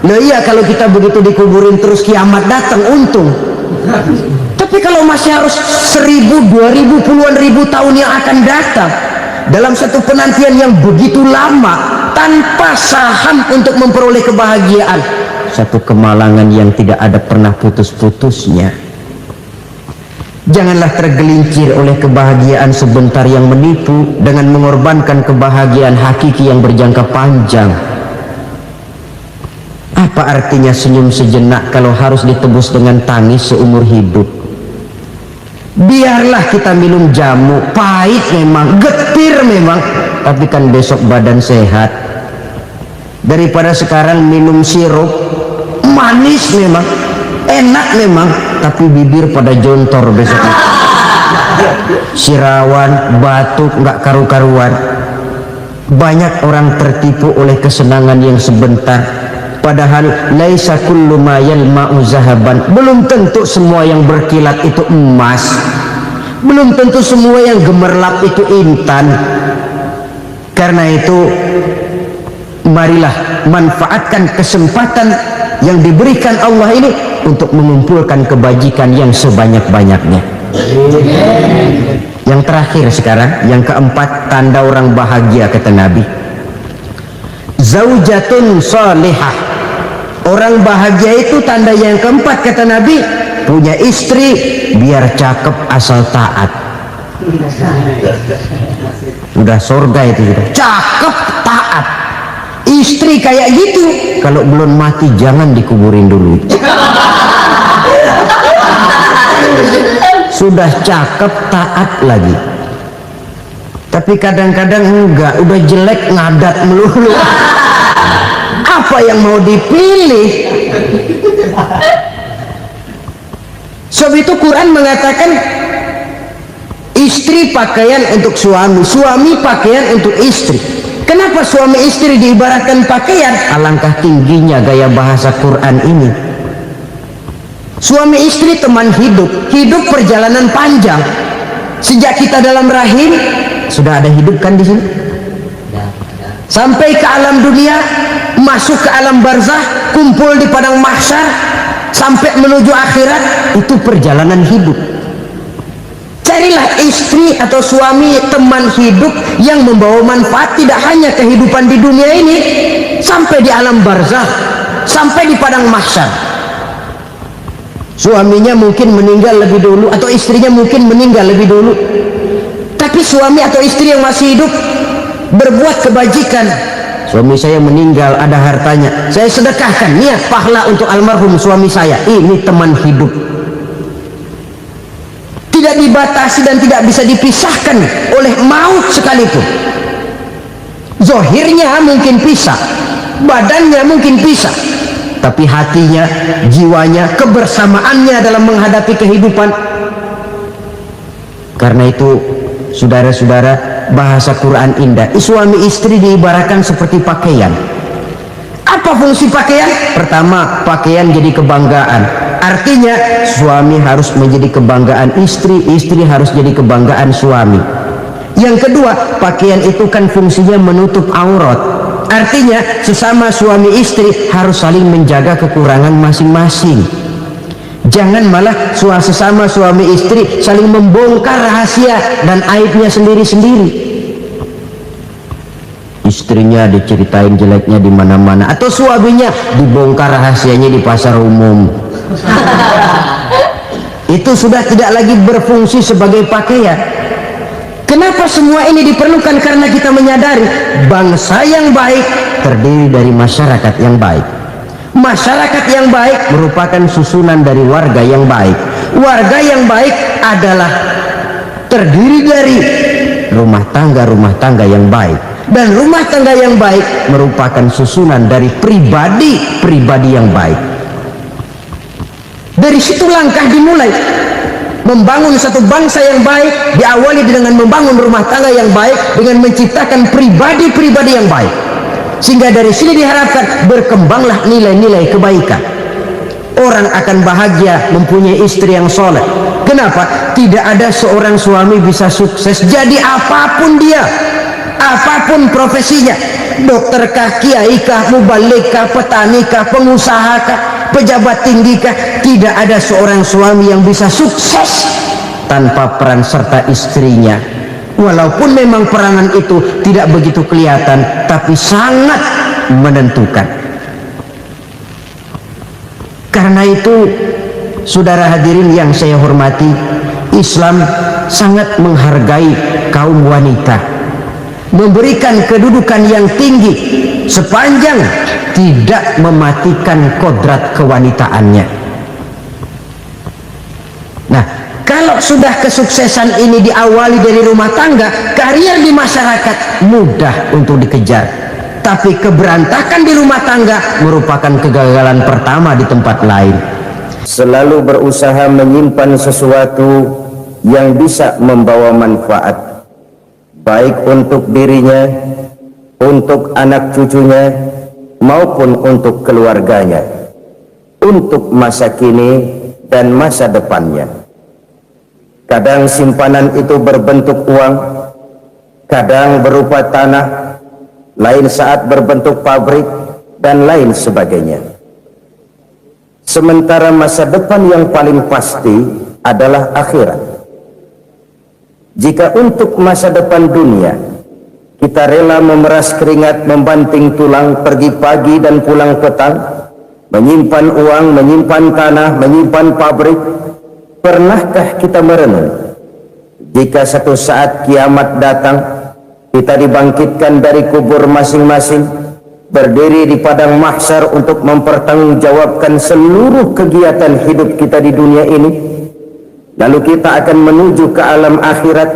Speaker 3: Nah iya, kalau kita begitu dikuburin terus kiamat datang, untung. Tapi kalau masih harus 1000, 2000, puluhan ribu tahun yang akan datang dalam satu penantian yang begitu lama tanpa saham untuk memperoleh kebahagiaan, satu kemalangan yang tidak ada pernah putus-putusnya. Janganlah tergelincir oleh kebahagiaan sebentar yang menipu dengan mengorbankan kebahagiaan hakiki yang berjangka panjang. Apa artinya senyum sejenak kalau harus ditebus dengan tangis seumur hidup? Biarlah kita minum jamu, pahit memang, getir memang, tapi kan besok badan sehat. Daripada sekarang minum sirup, manis memang, enak memang, tapi bibir pada jontor besok. Sirawan, batuk, nggak karu-karuan. Banyak orang tertipu oleh kesenangan yang sebentar, Padahal laisa kullu ma yalma'u zahaban, belum tentu semua yang berkilat itu emas, belum tentu semua yang gemerlap itu intan. Karena itu marilah manfaatkan kesempatan yang diberikan Allah ini untuk mengumpulkan kebajikan yang sebanyak-banyaknya. Yang terakhir sekarang, yang keempat, tanda orang bahagia kata Nabi, zaujatun salihah. Orang bahagia itu tanda yang keempat kata Nabi, punya istri biar cakep asal taat. Udah surga itu sudah. Cakep taat. Istri kayak gitu kalau belum mati jangan dikuburin dulu. Sudah cakep taat lagi. Tapi kadang-kadang enggak, udah jelek ngadat melulu. Apa yang mau dipilih? Sebab itu Quran mengatakan istri pakaian untuk suami, suami pakaian untuk istri. Kenapa suami istri diibaratkan pakaian? Alangkah tingginya gaya bahasa Quran ini. Suami istri teman hidup, hidup perjalanan panjang. Sejak kita dalam rahim sudah ada hidup kan di sini? Sampai ke alam dunia, masuk ke alam barzah, kumpul di padang mahsyar, sampai menuju akhirat, itu perjalanan hidup. Carilah istri atau suami teman hidup yang membawa manfaat tidak hanya kehidupan di dunia ini, sampai di alam barzah, sampai di padang mahsyar. Suaminya mungkin meninggal lebih dulu atau istrinya mungkin meninggal lebih dulu, tapi suami atau istri yang masih hidup berbuat kebajikan. Suami saya meninggal, ada hartanya, saya sedekahkan, niat pahala untuk almarhum suami saya. Ini teman hidup, tidak dibatasi dan tidak bisa dipisahkan oleh maut sekalipun. Zohirnya mungkin pisah, badannya mungkin pisah, tapi hatinya, jiwanya, kebersamaannya dalam menghadapi kehidupan. Karena itu saudara-saudara, bahasa Quran indah. Suami istri diibaratkan seperti pakaian. Apa fungsi pakaian? Pertama, pakaian jadi kebanggaan. Artinya suami harus menjadi kebanggaan istri, istri harus jadi kebanggaan suami. Yang kedua, pakaian itu kan fungsinya menutup aurat. Artinya sesama suami istri harus saling menjaga kekurangan masing-masing. Jangan malah sesama suami istri saling membongkar rahasia dan aibnya sendiri-sendiri. Istrinya diceritain jeleknya di mana-mana, atau suaminya dibongkar rahasianya di pasar umum. Itu sudah tidak lagi berfungsi sebagai pakaian. Kenapa semua ini diperlukan? Karena kita menyadari bangsa yang baik terdiri dari masyarakat yang baik. Masyarakat yang baik merupakan susunan dari warga yang baik. Warga yang baik adalah terdiri dari rumah tangga yang baik. Dan rumah tangga yang baik merupakan susunan dari pribadi yang baik. Dari situ langkah dimulai. Membangun satu bangsa yang baik diawali dengan membangun rumah tangga yang baik, dengan menciptakan pribadi-pribadi yang baik. Sehingga dari sini diharapkan berkembanglah nilai-nilai kebaikan. Orang akan bahagia mempunyai istri yang soleh. Kenapa? Tidak ada seorang suami bisa sukses jadi apapun dia, apapun profesinya, dokterkah, kiaikah, mubalikah, petanikah, pengusahakah, pejabat tinggikah, tidak ada seorang suami yang bisa sukses tanpa peran serta istrinya. Walaupun memang peranan itu tidak begitu kelihatan, tapi sangat menentukan. Karena itu, saudara hadirin yang saya hormati, Islam sangat menghargai kaum wanita, memberikan kedudukan yang tinggi sepanjang tidak mematikan kodrat kewanitaannya. Nah, kalau sudah kesuksesan ini diawali dari rumah tangga, karier di masyarakat mudah untuk dikejar. Tapi keberantakan di rumah tangga merupakan kegagalan pertama di tempat lain.
Speaker 1: Selalu berusaha menyimpan sesuatu yang bisa membawa manfaat, baik untuk dirinya, untuk anak cucunya, maupun untuk keluarganya, untuk masa kini dan masa depannya. Kadang simpanan itu berbentuk uang, kadang berupa tanah, lain saat berbentuk pabrik, dan lain sebagainya. Sementara masa depan yang paling pasti adalah akhirat. Jika untuk masa depan dunia kita rela memeras keringat, membanting tulang, pergi pagi dan pulang petang, menyimpan uang, menyimpan tanah, menyimpan pabrik, pernahkah kita merenung jika satu saat kiamat datang, kita dibangkitkan dari kubur masing-masing, berdiri di padang mahsyar untuk mempertanggungjawabkan seluruh kegiatan hidup kita di dunia ini, lalu kita akan menuju ke alam akhirat.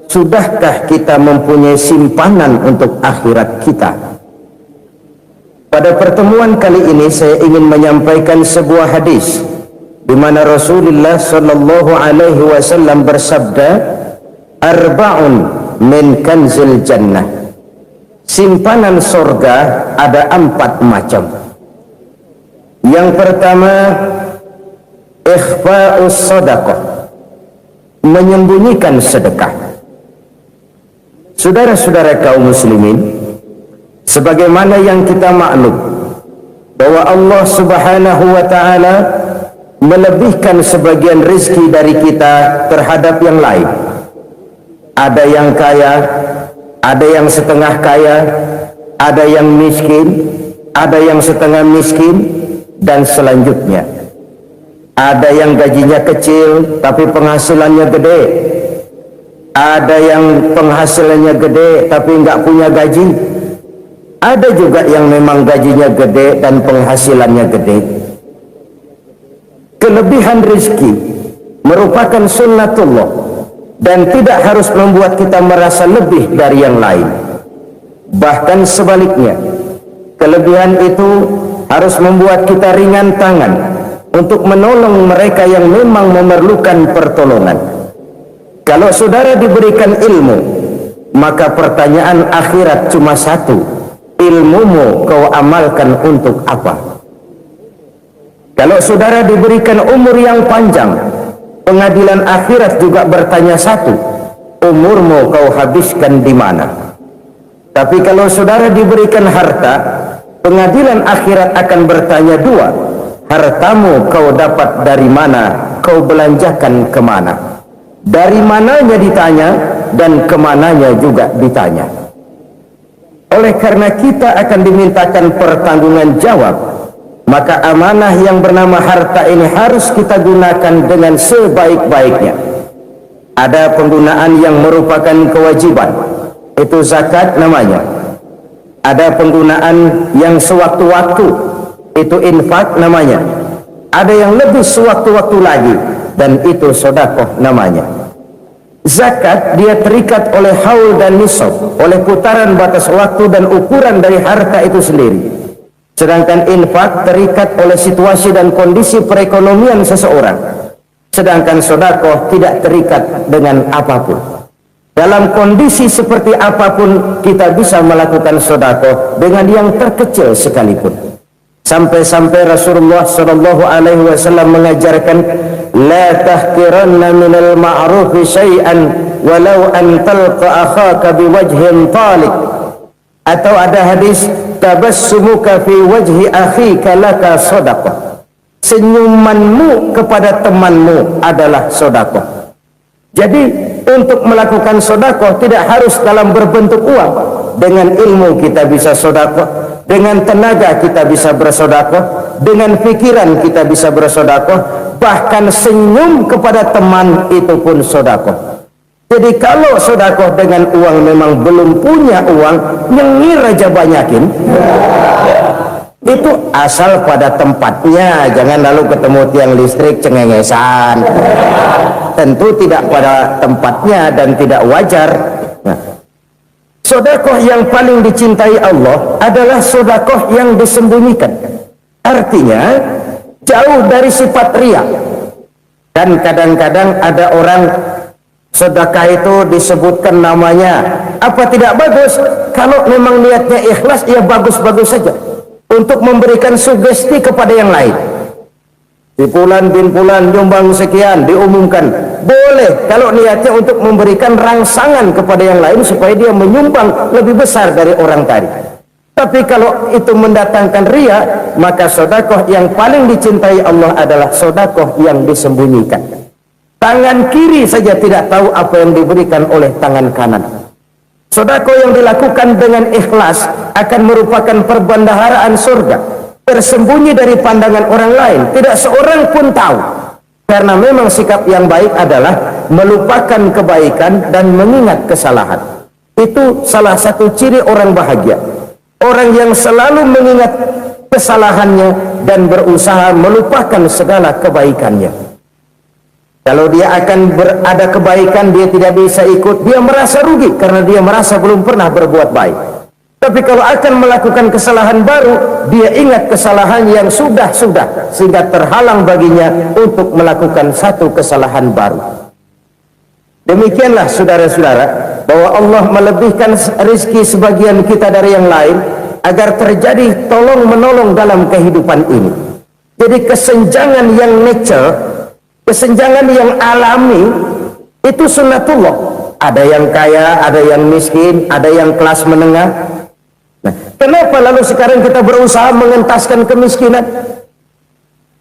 Speaker 1: Sudahkah kita mempunyai simpanan untuk akhirat kita? Pada pertemuan kali ini saya ingin menyampaikan sebuah hadis di mana Rasulullah sallallahu alaihi wasallam bersabda, "Arba'un min kanzil jannah." Simpanan surga ada 4 macam. Yang pertama, ikhfa'us shadaqah, menyembunyikan sedekah. Saudara-saudara kaum muslimin, sebagaimana yang kita maklum bahwa Allah Subhanahu wa taala melebihkan sebagian rezeki dari kita terhadap yang lain. Ada yang kaya, ada yang setengah kaya, ada yang miskin, ada yang setengah miskin, dan selanjutnya. Ada yang gajinya kecil tapi penghasilannya gede. Ada yang penghasilannya gede tapi nggak punya gaji. Ada juga yang memang gajinya gede dan penghasilannya gede. Kelebihan rezeki merupakan sunnatullah dan tidak harus membuat kita merasa lebih dari yang lain. Bahkan sebaliknya, kelebihan itu harus membuat kita ringan tangan untuk menolong mereka yang memang memerlukan pertolongan. Kalau saudara diberikan ilmu, maka pertanyaan akhirat cuma satu: ilmumu kau amalkan untuk apa? Kalau saudara diberikan umur yang panjang, pengadilan akhirat juga bertanya satu: umurmu kau habiskan di mana? Tapi kalau saudara diberikan harta, pengadilan akhirat akan bertanya dua: hartamu kau dapat dari mana? Kau belanjakan kemana? Dari mananya ditanya dan kemananya juga ditanya. Oleh karena kita akan dimintakan pertanggungan jawab, maka amanah yang bernama harta ini harus kita gunakan dengan sebaik-baiknya. Ada penggunaan yang merupakan kewajiban, itu zakat namanya. Ada penggunaan yang sewaktu-waktu, itu infak namanya. Ada yang lebih sewaktu-waktu lagi, dan itu sedekah namanya. Zakat dia terikat oleh haul dan nisab, oleh putaran batas waktu dan ukuran dari harta itu sendiri. Sedangkan infak terikat oleh situasi dan kondisi perekonomian seseorang. Sedangkan sedekah tidak terikat dengan apapun. Dalam kondisi seperti apapun kita bisa melakukan sedekah dengan yang terkecil sekalipun. Sampai-sampai Rasulullah sallallahu alaihi wasallam mengajarkan, la tahqiranna minal ma'rufi syai'an walau an talqa akhaka biwajhin talik. Atau ada hadis, tabassumuka fi wajhi akhika laka shadaqah. Senyumanmu kepada temanmu adalah sedekah. Jadi untuk melakukan sedekah tidak harus dalam berbentuk uang. Dengan ilmu kita bisa sedekah, dengan tenaga kita bisa bersedekah, dengan pikiran kita bisa bersedekah, bahkan senyum kepada teman itu pun sedekah. Jadi kalau sedekah dengan uang memang belum punya uang, nyengir aja banyakin. Itu asal pada tempatnya, jangan lalu ketemu tiang listrik cengengesan. Tentu tidak pada tempatnya dan tidak wajar. Nah, sedekah yang paling dicintai Allah adalah sedekah yang disembunyikan. Artinya jauh dari sifat riya. Dan kadang-kadang ada orang sedekah itu disebutkan namanya. Apa tidak bagus? Kalau memang niatnya ikhlas, ya bagus-bagus saja. untuk memberikan sugesti kepada yang lain. Si fulan bin fulan nyumbang sekian, diumumkan. Boleh kalau niatnya untuk memberikan rangsangan kepada yang lain supaya dia menyumbang lebih besar dari orang tadi. Tapi kalau itu mendatangkan riya, maka sedekah yang paling dicintai Allah adalah sedekah yang disembunyikan. Tangan kiri saja tidak tahu apa yang diberikan oleh tangan kanan. Sedekah yang dilakukan dengan ikhlas akan merupakan perbendaharaan surga, tersembunyi dari pandangan orang lain, tidak seorang pun tahu. Karena memang sikap yang baik adalah melupakan kebaikan dan mengingat kesalahan. Itu salah satu ciri orang bahagia. Orang yang selalu mengingat kesalahannya dan berusaha melupakan segala kebaikannya. Kalau dia akan ada kebaikan, dia tidak bisa ikut, dia merasa rugi karena dia merasa belum pernah berbuat baik. Tapi kalau akan melakukan kesalahan baru, dia ingat kesalahan yang sudah sehingga terhalang baginya untuk melakukan satu kesalahan baru. Demikianlah saudara-saudara, bahwa Allah melebihkan rezeki sebagian kita dari yang lain agar terjadi tolong menolong dalam kehidupan ini. Jadi kesenjangan yang natural, kesenjangan yang alami itu sunnatullah. Ada yang kaya, ada yang miskin, ada yang kelas menengah. Nah, kenapa lalu sekarang kita berusaha mengentaskan kemiskinan?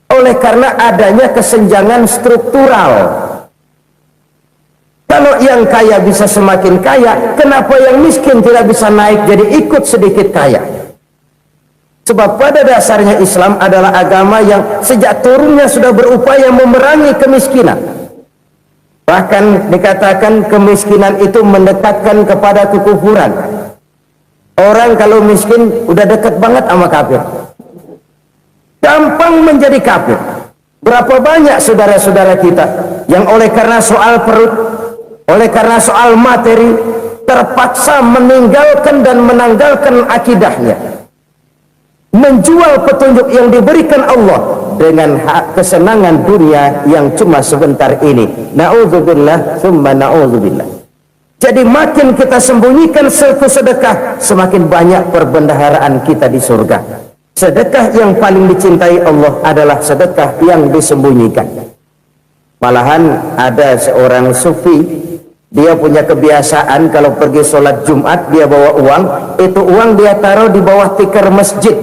Speaker 1: Oleh karena adanya kesenjangan struktural. Kalau yang kaya bisa semakin kaya, kenapa yang miskin tidak bisa naik jadi ikut sedikit kaya? Sebab pada dasarnya Islam adalah agama yang sejak turunnya sudah berupaya memerangi kemiskinan. Bahkan dikatakan kemiskinan itu mendekatkan kepada kekufuran. Orang kalau miskin udah dekat banget sama kafir. Gampang menjadi kafir. Berapa banyak saudara-saudara kita yang oleh karena soal perut, oleh karena soal materi, terpaksa meninggalkan dan menanggalkan akidahnya, menjual petunjuk yang diberikan Allah dengan kesenangan dunia yang cuma sebentar ini. Na'udzubillah summa na'udzubillah. Jadi makin kita sembunyikan satu sedekah, semakin banyak perbendaharaan kita di surga. Sedekah yang paling dicintai Allah adalah sedekah yang disembunyikan. Malahan ada seorang sufi, dia punya kebiasaan kalau pergi sholat Jumat dia bawa uang, itu uang dia taruh di bawah tikar masjid.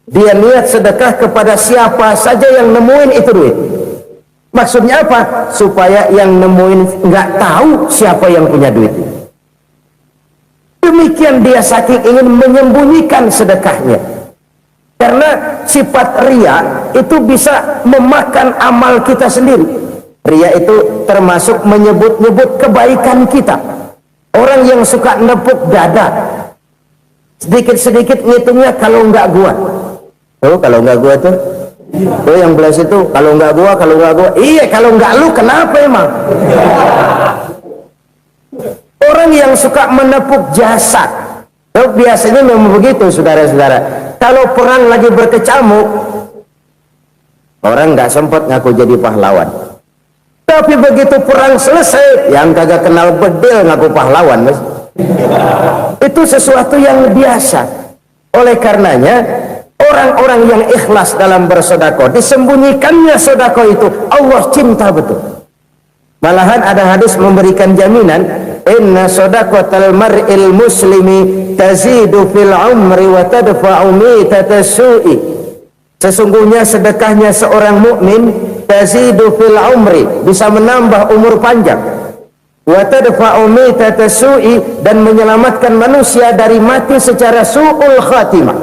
Speaker 1: Dia niat sedekah kepada siapa saja yang nemuin itu duit. Maksudnya apa? Supaya yang nemuin nggak tahu siapa yang punya duit. Demikian dia saking ingin menyembunyikan sedekahnya. Karena sifat riya itu bisa memakan amal kita sendiri. Riya itu termasuk menyebut-nyebut kebaikan kita. Orang yang suka nepuk dada, sedikit-sedikit ngitungnya kalau nggak gua. Oh, kalau nggak gua tuh, oh yang belas itu kalau nggak gua. Iya, kalau nggak lu kenapa emang? Orang yang suka menepuk jasad, oh, biasanya memang begitu, saudara-saudara. Kalau perang lagi berkecamuk, orang nggak sempat ngaku jadi pahlawan. Tapi begitu perang selesai, yang kagak kenal bedil ngaku pahlawan, mas. Itu sesuatu yang biasa. Oleh karenanya, orang-orang yang ikhlas dalam bersedekah, disembunyikannya sedekah itu Allah cinta betul. Malahan ada hadis memberikan jaminan, inna sadaqatal mar'il muslimi tazidu fil umri wa tadfa'u mitata su'i. Sesungguhnya sedekahnya seorang mukmin tazidu fil umri, bisa menambah umur panjang, wa tadfa'u mitata su'i, dan menyelamatkan manusia dari mati secara su'ul khatimah.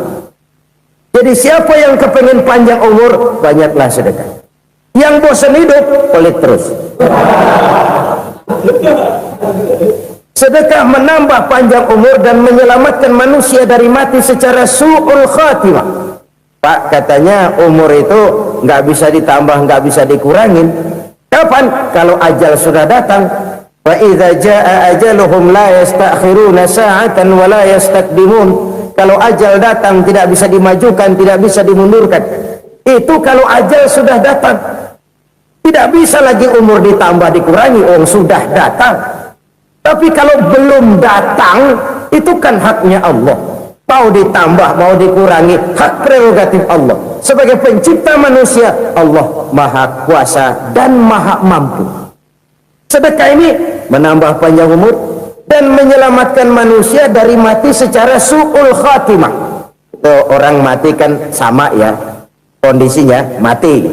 Speaker 1: Jadi siapa yang kepengen panjang umur, banyaklah sedekah. Yang bosan hidup, pelit terus. Sedekah menambah panjang umur dan menyelamatkan manusia dari mati secara su'ul khatimah. Pak, katanya umur itu nggak bisa ditambah, nggak bisa dikurangin. Kapan? Kalau ajal sudah datang. Wa idza jaa ajaluhum la yastakhiruna sa'atan wa la yastaqdimun. Kalau ajal datang tidak bisa dimajukan, tidak bisa dimundurkan. Itu kalau ajal sudah datang. Tidak bisa lagi umur ditambah dikurangi, sudah datang. Tapi kalau belum datang, itu kan haknya Allah. Mau ditambah, mau dikurangi, hak prerogatif Allah. Sebagai pencipta manusia, Allah maha kuasa dan maha mampu. Sedekah ini menambah panjang umur dan menyelamatkan manusia dari mati secara su'ul khatimah. Tuh, orang mati kan sama ya kondisinya, mati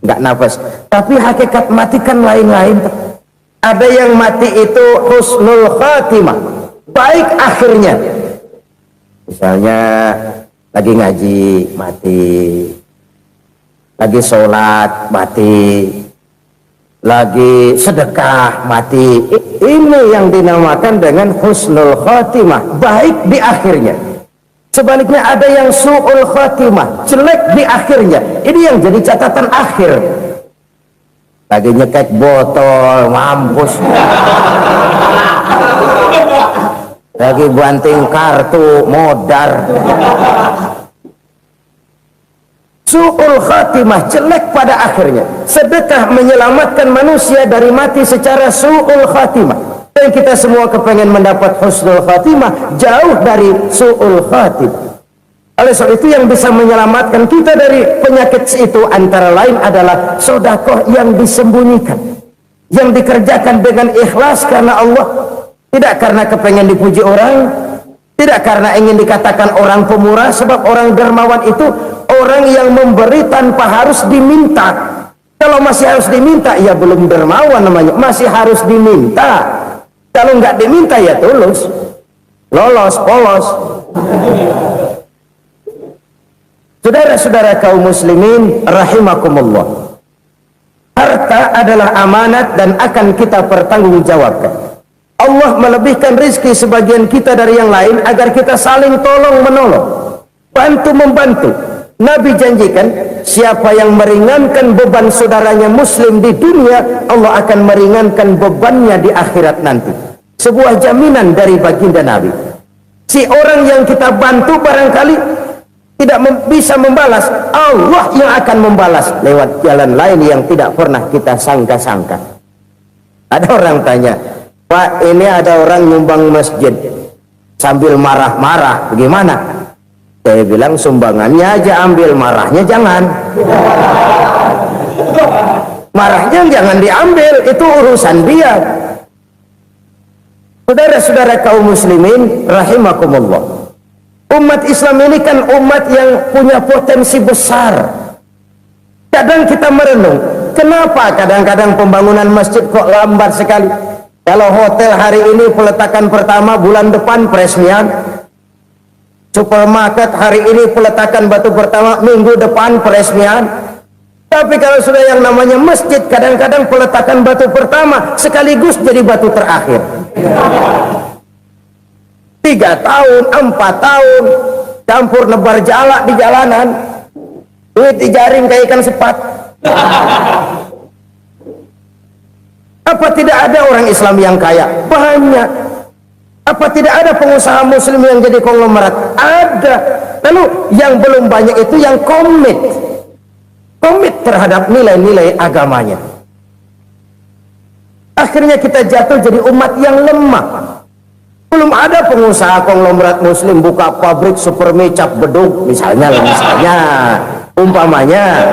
Speaker 1: nggak nafas, tapi hakikat mati kan lain-lain. Ada yang mati itu husnul khatimah, baik akhirnya. Misalnya lagi ngaji mati, lagi sholat mati, lagi sedekah mati. Ini yang dinamakan dengan husnul khatimah, baik di akhirnya. Sebaliknya ada yang su'ul khatimah, jelek di akhirnya. Ini yang jadi catatan akhir. Lagi nyekek botol, mampus. Lagi banting kartu, modar. Su'ul khatimah, jelek pada akhirnya. Sedekah menyelamatkan manusia dari mati secara su'ul khatimah. Dan kita semua kepengen mendapat husnul khatimah, jauh dari su'ul khatimah. Oleh sebab itu yang bisa menyelamatkan kita dari penyakit itu antara lain adalah sedekah yang disembunyikan, yang dikerjakan dengan ikhlas karena Allah, tidak karena kepengen dipuji orang, tidak karena ingin dikatakan orang pemurah. Sebab orang dermawan itu orang yang memberi tanpa harus diminta. Kalau masih harus diminta, ya belum dermawan namanya, masih harus diminta. Kalau nggak diminta ya tulus, lolos, polos. Saudara-saudara kaum muslimin rahimakumullah, harta adalah amanat dan akan kita pertanggungjawabkan. Allah melebihkan rizki sebagian kita dari yang lain agar kita saling tolong menolong, bantu membantu. Nabi janjikan siapa yang meringankan beban saudaranya muslim di dunia, Allah akan meringankan bebannya di akhirat nanti. Sebuah jaminan dari baginda Nabi. Si orang yang kita bantu barangkali tidak bisa membalas, Allah yang akan membalas lewat jalan lain yang tidak pernah kita sangka-sangka. Ada orang tanya, Pak, ini ada orang nyumbang masjid sambil marah-marah, bagaimana? Saya bilang sumbangannya aja ambil, marahnya jangan. Marahnya jangan diambil, itu urusan dia. Saudara-saudara kaum muslimin rahimakumullah, umat Islam ini kan umat yang punya potensi besar. Kadang kita merenung, kenapa kadang-kadang pembangunan masjid kok lambat sekali? Kalau hotel hari ini peletakan pertama, bulan depan peresmian. Supermarket hari ini peletakan batu pertama, minggu depan peresmian. Tapi kalau sudah yang namanya masjid, kadang-kadang peletakan batu pertama sekaligus jadi batu terakhir. 3 tahun, 4 tahun, campur nebar jalak di jalanan, duit dijaring kayak ikan sepat. Apa tidak ada orang Islam yang kaya? Banyak. Apa tidak ada pengusaha muslim yang jadi konglomerat? Ada. Lalu yang belum banyak itu yang komit terhadap nilai-nilai agamanya. Akhirnya kita jatuh jadi umat yang lemah. Belum ada pengusaha konglomerat muslim buka pabrik supermi cap beduk misalnya umpamanya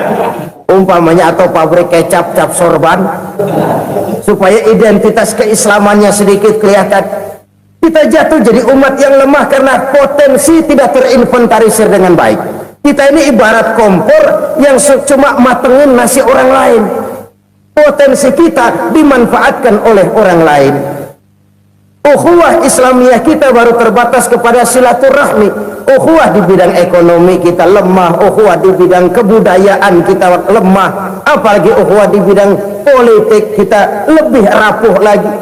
Speaker 1: atau pabrik kecap cap sorban supaya identitas keislamannya sedikit kelihatan. Kita jatuh jadi umat yang lemah karena potensi tidak terinventarisir dengan baik. Kita ini ibarat kompor yang cuma matengin nasi orang lain. Potensi kita dimanfaatkan oleh orang lain. Ukhuwah Islamiyah kita baru terbatas kepada silaturahmi. Ukhuwah di bidang ekonomi kita lemah, ukhuwah di bidang kebudayaan kita lemah, apalagi ukhuwah di bidang politik kita lebih rapuh lagi.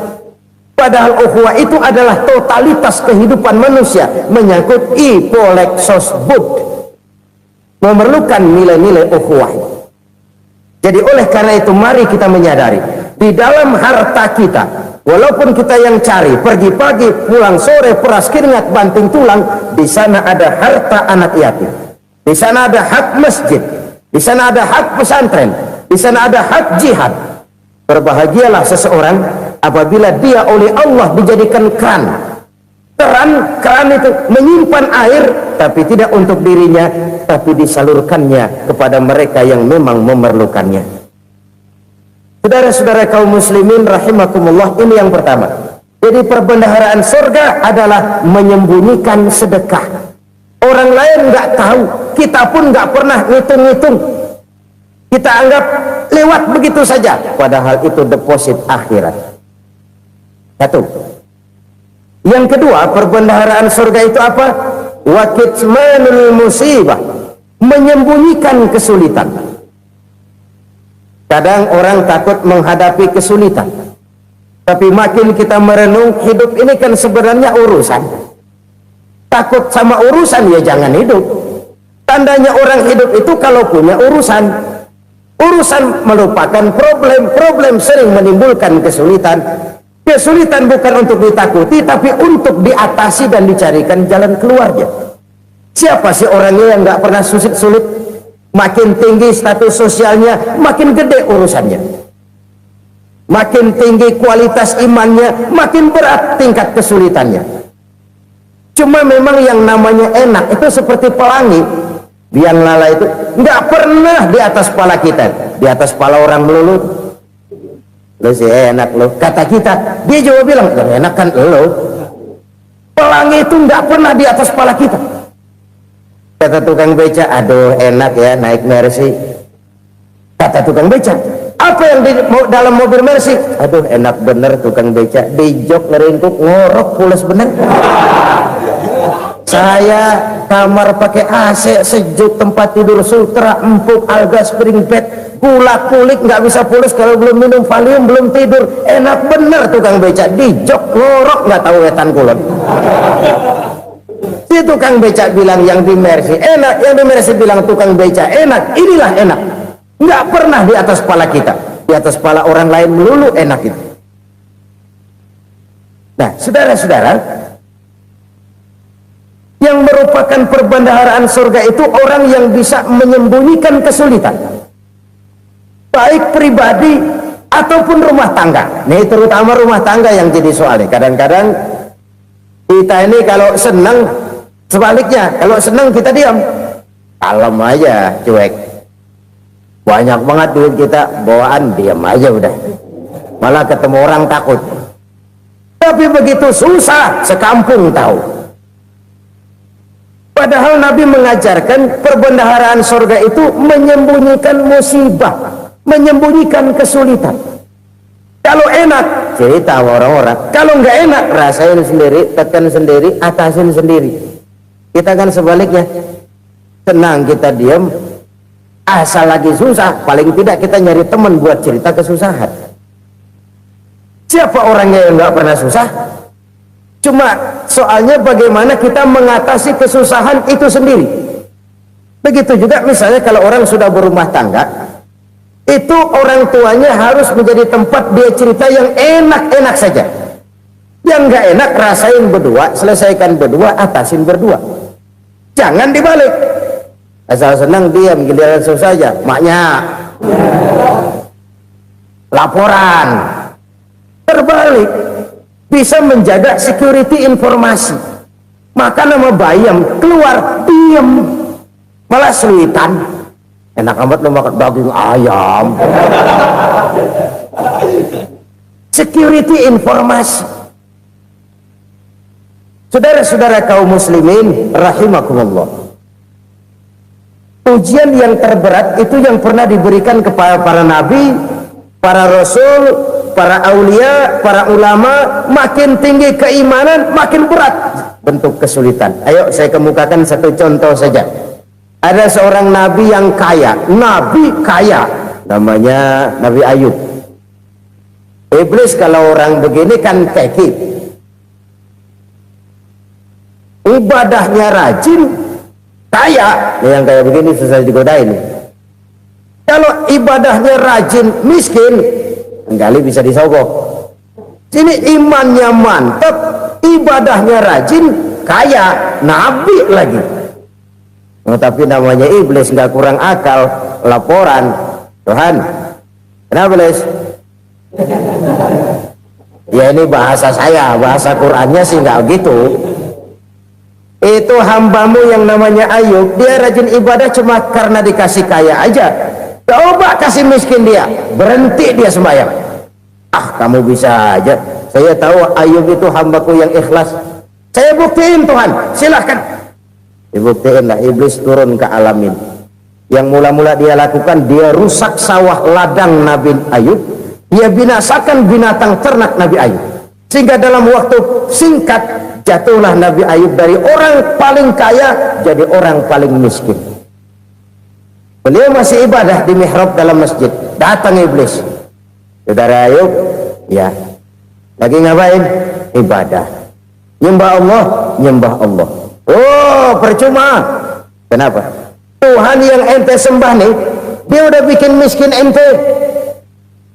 Speaker 1: Padahal ukhuwah itu adalah totalitas kehidupan manusia, menyangkut ipolek sosbud, memerlukan nilai-nilai ukhuwah. Jadi oleh karena itu mari kita menyadari di dalam harta kita, walaupun kita yang cari pergi pagi pulang sore peras keringat banting tulang, di sana ada harta anak yatim, di sana ada hak masjid, di sana ada hak pesantren, di sana ada hak jihad. Berbahagialah seseorang apabila dia oleh Allah dijadikan keran keran itu menyimpan air, tapi tidak untuk dirinya, tapi disalurkannya kepada mereka yang memang memerlukannya. Saudara-saudara kaum muslimin rahimakumullah, ini yang pertama. Jadi perbendaharaan surga adalah menyembunyikan sedekah. Orang lain nggak tahu, kita pun nggak pernah ngitung-ngitung. Kita anggap lewat begitu saja, padahal itu deposit akhirat. Satu. Yang kedua, perbendaharaan surga itu apa? Wa kitmanul musibah, menyembunyikan kesulitan. Kadang orang takut menghadapi kesulitan, tapi makin kita merenung, hidup ini kan sebenarnya urusan. Takut sama urusan, ya jangan hidup. Tandanya orang hidup itu kalau punya urusan. Urusan melupakan problem sering menimbulkan kesulitan. Kesulitan bukan untuk ditakuti, tapi untuk diatasi dan dicarikan jalan keluarnya. Siapa sih orangnya yang nggak pernah sulit? Makin tinggi status sosialnya, makin gede urusannya. Makin tinggi kualitas imannya, makin berat tingkat kesulitannya. Cuma memang yang namanya enak itu seperti pelangi. Biang lala itu nggak pernah di atas kepala kita, di atas kepala orang melulu. Lo sih enak lo, kata kita. Dia juga bilang yang enak kan lo. Pelangi itu nggak pernah di atas kepala kita. Kata tukang beca, aduh enak ya naik Mercy. Kata tukang beca, apa yang di dalam mobil Mercy? Aduh enak bener tukang beca, di jok ngeringkuk ngorok pules bener. Saya kamar pakai AC sejuk, tempat tidur sutra empuk, alga spring bed, gula kulik nggak bisa pules kalau belum minum Valium, belum tidur. Enak bener tukang beca, di jok ngorok nggak tahu wetan kulon. Si tukang beca bilang yang di Mercy enak, yang di Mercy bilang tukang beca enak. Inilah enak, nggak pernah di atas kepala kita, di atas kepala orang lain melulu enak itu. Nah saudara-saudara, yang merupakan perbendaharaan surga itu orang yang bisa menyembunyikan kesulitan, baik pribadi ataupun rumah tangga. Nih terutama rumah tangga yang jadi soalnya. Kadang-kadang kita ini kalau senang, sebaliknya kalau senang kita diam, kalem aja, cuek. Banyak banget duit kita bawaan, diam aja udah, malah ketemu orang takut. Tapi begitu susah sekampung tahu. Padahal Nabi mengajarkan perbendaharaan surga itu menyembunyikan musibah, menyembunyikan kesulitan. Kalau enak cerita sama orang-orang, kalau nggak enak rasain sendiri, tekan sendiri, atasin sendiri. Kita kan sebaliknya, tenang kita diam, asal lagi susah, paling tidak kita nyari teman buat cerita kesusahan. Siapa orangnya yang nggak pernah susah? Cuma soalnya bagaimana kita mengatasi kesusahan itu sendiri. Begitu juga misalnya kalau orang sudah berumah tangga, itu orang tuanya harus menjadi tempat dia cerita yang enak-enak saja. Yang nggak enak rasain berdua, selesaikan berdua, atasin berdua. Jangan dibalik. Asal senang diam, giliran susah saja. Maknya laporan. Terbalik. Bisa menjaga security informasi. Maka nama bayam keluar diam, malah sulitan. Enak amat lo makan daging ayam. Security informasi. Saudara-saudara kaum muslimin rahimakumullah, ujian yang terberat itu yang pernah diberikan kepada para nabi, para rasul, para aulia, para ulama. Makin tinggi keimanan, makin berat bentuk kesulitan. Ayo saya kemukakan satu contoh saja. Ada seorang nabi yang kaya, nabi kaya, namanya Nabi Ayub. Iblis kalau orang begini kan kekit, ibadahnya rajin, kaya. Yang kayak begini susah digodain. Kalau ibadahnya rajin, miskin, kali bisa disogok. Sini imannya mantap, ibadahnya rajin, kaya, nabi lagi. Oh, tapi namanya iblis nggak kurang akal. Laporan, Tuhan, kenapa iblis? Ya ini bahasa saya, bahasa Qur'annya sih nggak gitu. Itu hambamu yang namanya Ayub, dia rajin ibadah cuma karena dikasih kaya aja. Coba kasih miskin dia, berhenti dia sembahyang. Ah, kamu bisa aja. Saya tahu Ayub itu hambaku yang ikhlas. Saya buktiin Tuhan, silahkan. Dibuktiin lah, iblis turun ke alam ini. Yang mula-mula dia lakukan, dia rusak sawah ladang Nabi Ayub. Dia binasakan binatang ternak Nabi Ayub. Sehingga dalam waktu singkat, jatuhlah Nabi Ayub dari orang paling kaya jadi orang paling miskin. Beliau masih ibadah di mihrab dalam masjid. Datang iblis. Saudara Ayub, ya, lagi ngapain? Ibadah. Nyembah Allah, nyembah Allah. Oh, percuma. Kenapa? Tuhan yang ente sembah nih, dia udah bikin miskin ente.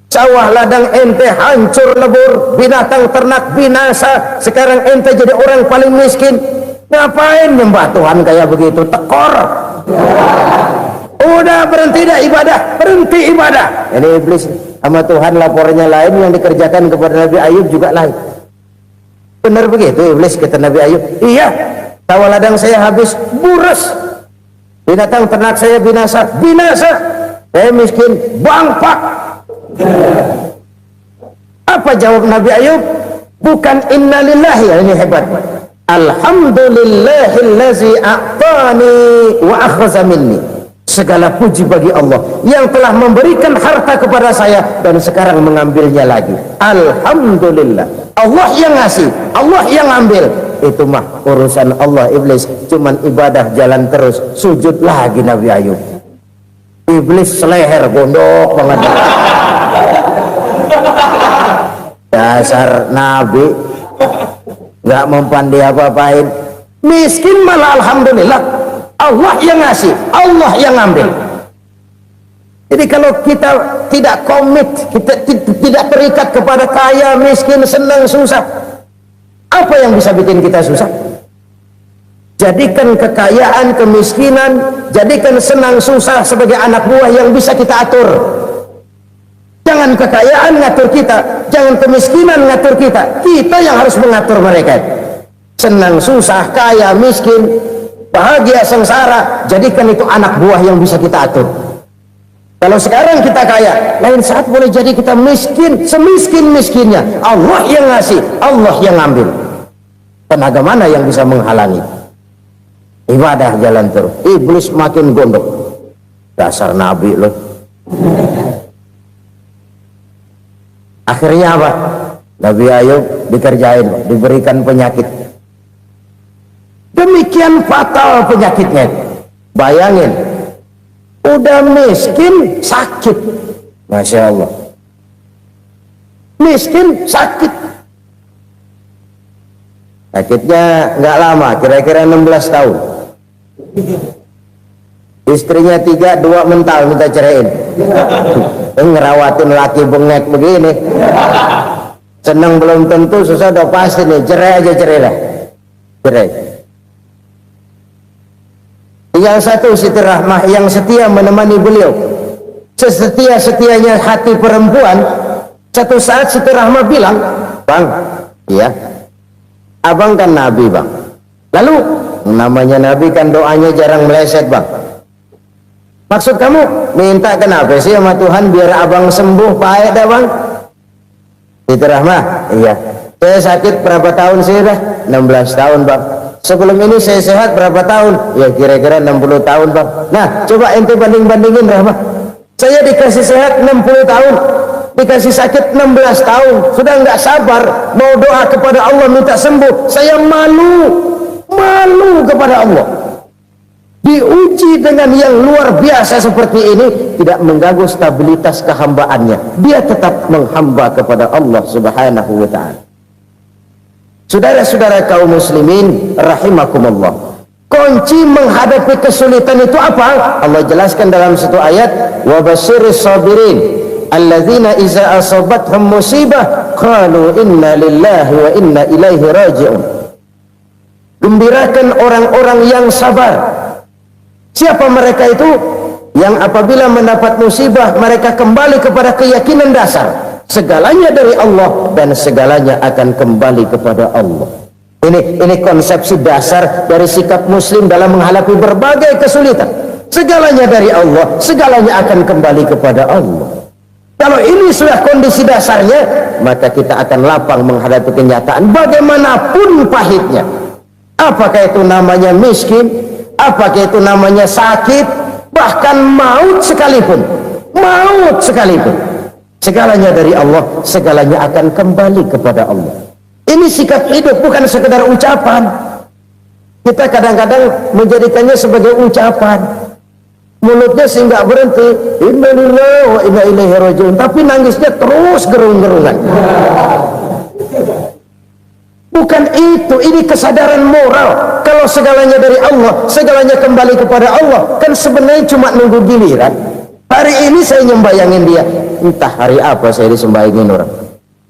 Speaker 1: Sawah ladang ente hancur lebur, binatang ternak binasa. Sekarang ente jadi orang paling miskin. Ngapain nyembah Tuhan kayak begitu? Tekor. Udah berhenti dah ibadah, berhenti ibadah. Ini iblis sama Tuhan lapornya lain, yang dikerjakan kepada Nabi Ayub juga lain. Benar begitu iblis kata Nabi Ayub? Iya, sawah ladang saya habis buras, binatang ternak saya binasa, binasa. Saya miskin, bangpak. Apa jawab Nabi Ayub? Bukan innalillahi, ini hebat. Alhamdulillahillazi a'tani wa akhraza minni. Segala puji bagi Allah yang telah memberikan harta kepada saya dan sekarang mengambilnya lagi. Alhamdulillah. Allah yang ngasih, Allah yang ambil. Itu mah urusan Allah. Iblis cuman ibadah jalan terus, sujud lagi Nabi Ayub. Iblis seleher gondok banget. Dasar Nabi nggak mempan dia apa-apain. Miskin malah alhamdulillah. Allah yang ngasih, Allah yang ambil. Jadi kalau kita tidak komit, kita tidak terikat kepada kaya, miskin, senang, susah, apa yang bisa bikin kita susah? Jadikan kekayaan, kemiskinan, jadikan senang, susah sebagai anak buah yang bisa kita atur. Jangan kekayaan ngatur kita, jangan kemiskinan ngatur kita. Kita yang harus mengatur mereka. Senang, susah, kaya, miskin, bahagia, sengsara, jadikan itu anak buah yang bisa kita atur. Kalau sekarang kita kaya, lain saat boleh jadi kita miskin, semiskin-miskinnya. Allah yang ngasih, Allah yang ngambil. Tenaga mana yang bisa menghalangi? Ibadah jalan terus. Iblis makin gondok. Dasar Nabi loh. Akhirnya apa? Nabi Ayub dikerjain, diberikan penyakit. Demikian fatal penyakitnya. Bayangin, udah miskin sakit. Masya Allah, miskin sakit. Sakitnya nggak lama, kira-kira 16 tahun. Istrinya 3, 2 mental minta ceraiin. Ngerawatin laki bengek begini, seneng belum tentu, susah udah pasti nih. Cerai aja, cerai dah, cerai. Tinggal satu Siti Rahmah yang setia menemani beliau. Sesetia-setianya hati perempuan. Satu saat Siti Rahmah bilang, "Bang, iya, abang kan Nabi bang. Lalu namanya Nabi kan doanya jarang meleset bang. Maksud kamu minta kenapa sih sama Tuhan biar abang sembuh baik dah bang?" Siti Rahmah, iya. Saya sakit berapa tahun sih dah? 16 tahun bang. Sebelum ini saya sehat berapa tahun? Ya kira-kira 60 tahun bang. Nah coba ente banding-bandingin Rahmah. Saya dikasih sehat 60 tahun, dikasih sakit 16 tahun. Sudah nggak sabar mau doa kepada Allah minta sembuh. Saya malu kepada Allah. Diuji dengan yang luar biasa seperti ini, tidak mengganggu stabilitas kehambaannya. Dia tetap menghamba kepada Allah Subhanahu wa ta'ala. Saudara-saudara kaum muslimin rahimakumullah, kunci menghadapi kesulitan itu apa? Allah jelaskan dalam satu ayat, wa basyiris sabirin alladzina iza asabathum musibah qalu inna lillahi wa inna ilaihi raji'un. Gembirakan orang-orang yang sabar. Siapa mereka itu? Yang apabila mendapat musibah mereka kembali kepada keyakinan dasar. segalanya dari Allah dan segalanya akan kembali kepada Allah. Ini konsepsi dasar dari sikap muslim dalam menghadapi berbagai kesulitan. Segalanya dari Allah, segalanya akan kembali kepada Allah. Kalau ini sudah kondisi dasarnya, maka kita akan lapang menghadapi kenyataan bagaimanapun pahitnya. Apakah itu namanya miskin, apakah itu namanya sakit, bahkan maut sekalipun. Maut sekalipun. Segalanya dari Allah, segalanya akan kembali kepada Allah. Ini sikap hidup, bukan sekedar ucapan. Kita kadang-kadang menjadikannya sebagai ucapan. Mulutnya sih nggak berhenti, inna lillahi wa inna ilaihi raji'un, tapi nangisnya terus gerung-gerungan. Bukan itu, ini kesadaran moral. Kalau segalanya dari Allah, segalanya kembali kepada Allah, kan sebenarnya cuma nunggu giliran. Hari ini saya nyembayangin dia, entah hari apa saya disembayangin orang.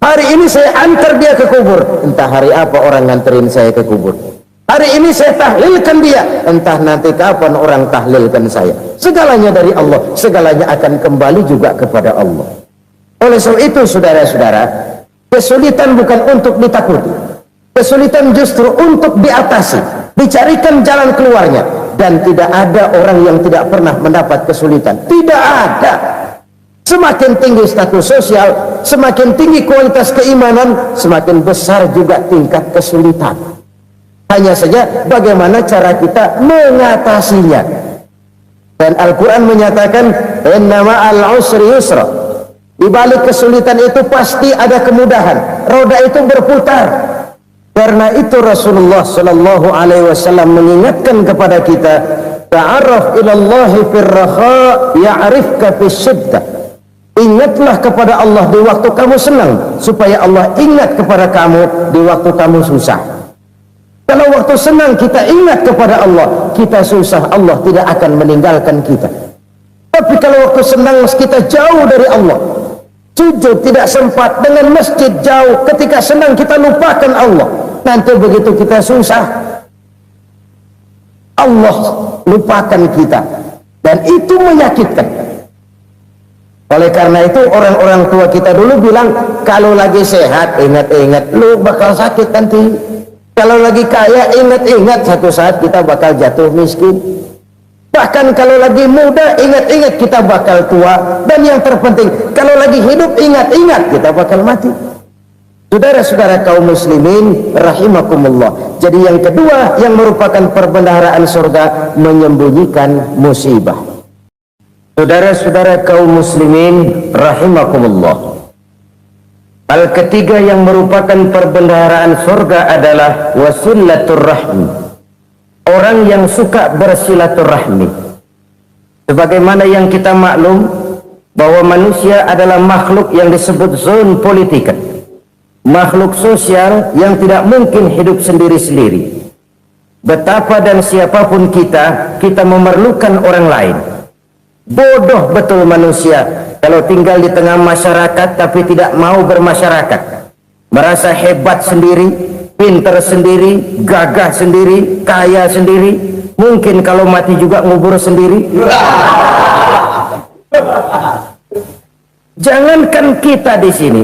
Speaker 1: Hari ini saya antar dia ke kubur, entah hari apa orang nganterin saya ke kubur. Hari ini saya tahlilkan dia, entah nanti kapan orang tahlilkan saya. Segalanya dari Allah, segalanya akan kembali juga kepada Allah. Oleh sebab itu saudara-saudara, kesulitan bukan untuk ditakuti, kesulitan justru untuk diatasi, dicarikan jalan keluarnya. Dan tidak ada orang yang tidak pernah mendapat kesulitan, tidak ada. Semakin tinggi status sosial, semakin tinggi kualitas keimanan, semakin besar juga tingkat kesulitan. Hanya saja bagaimana cara kita mengatasinya. Dan Al-Quran menyatakan, innama al-usri yusra. Di balik kesulitan itu pasti ada kemudahan. Roda itu berputar. Karena itu Rasulullah Sallallahu Alaihi Wasallam mengingatkan kepada kita, ta'arraf ilallahi firraha ya'rifka fisyiddah. Ingatlah kepada Allah di waktu kamu senang, supaya Allah ingat kepada kamu di waktu kamu susah. Kalau waktu senang kita ingat kepada Allah, kita susah, Allah tidak akan meninggalkan kita. Tapi kalau waktu senang kita jauh dari Allah, sujud tidak sempat, dengan masjid jauh, ketika senang kita lupakan Allah, nanti begitu kita susah, Allah lupakan kita, dan itu menyakitkan. Oleh karena itu orang-orang tua kita dulu bilang, kalau lagi sehat ingat-ingat lu bakal sakit nanti, kalau lagi kaya ingat-ingat satu saat kita bakal jatuh miskin. Bahkan kalau lagi muda ingat-ingat kita bakal tua, dan yang terpenting kalau lagi hidup ingat-ingat kita bakal mati. Saudara-saudara kaum muslimin rahimakumullah. Jadi yang kedua yang merupakan perbendaharaan surga, menyembunyikan musibah. Saudara-saudara kaum muslimin rahimakumullah. Hal ketiga yang merupakan perbendaharaan surga adalah wasilatur rahmi. Orang yang suka bersilaturahmi. Sebagaimana yang kita maklum bahwa manusia adalah makhluk yang disebut zon politika, makhluk sosial yang tidak mungkin hidup sendiri-sendiri. Betapa dan siapapun kita memerlukan orang lain. Bodoh betul manusia kalau tinggal di tengah masyarakat tapi tidak mau bermasyarakat, merasa hebat sendiri, pinter sendiri, gagah sendiri, kaya sendiri, mungkin kalau mati juga ngubur sendiri. Jangankan kita di sini,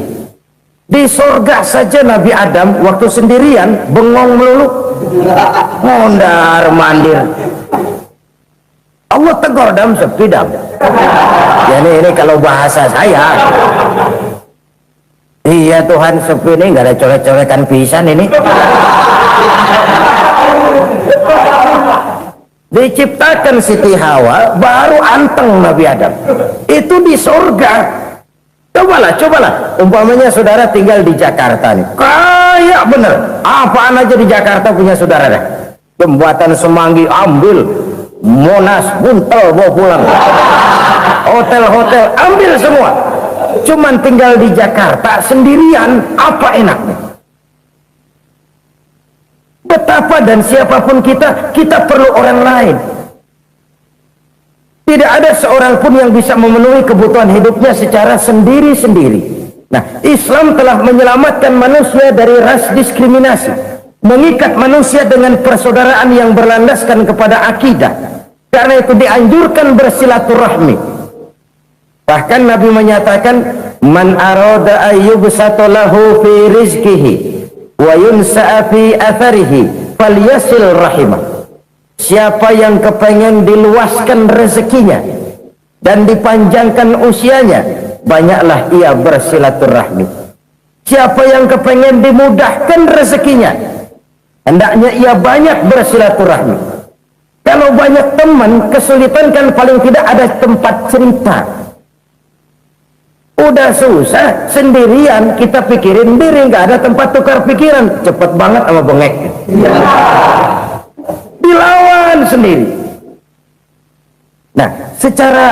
Speaker 1: di sorga saja Nabi Adam waktu sendirian bengong melulu, mondar mandir. Allah tegur dam sepi dam. Ya ini kalau bahasa saya. Iya Tuhan, sepi ini nggak ada coret-coretan pisan ini. Diciptakan Siti Hawa, baru anteng Nabi Adam. Itu di surga. Cobalah. Umpamanya saudara tinggal di Jakarta nih, kaya bener. Apaan aja di Jakarta punya saudara dah. Jembatan Semanggi ambil, Monas buntel bawa pulang, hotel-hotel ambil semua. Cuman tinggal di Jakarta sendirian, apa enaknya? Betapa dan siapapun kita perlu orang lain. Tidak ada seorang pun yang bisa memenuhi kebutuhan hidupnya secara sendiri-sendiri. Nah, Islam telah menyelamatkan manusia dari ras diskriminasi, mengikat manusia dengan persaudaraan yang berlandaskan kepada akidah. Karena itu dianjurkan bersilaturahmi. Bahkan Nabi menyatakan, Man arada ayyubsata lahu fi rizqihi wa yunsa'a fi atharihi falyasil rahimah. Siapa yang kepengen diluaskan rezekinya dan dipanjangkan usianya, banyaklah ia bersilaturahmi. Siapa yang kepengen dimudahkan rezekinya, hendaknya ia banyak bersilaturahmi. Kalau banyak teman, kesulitan kan paling tidak ada tempat cerita. Udah susah sendirian, kita pikirin diri, nggak ada tempat tukar pikiran. Cepet banget sama bengek, dilawan sendiri. Nah, secara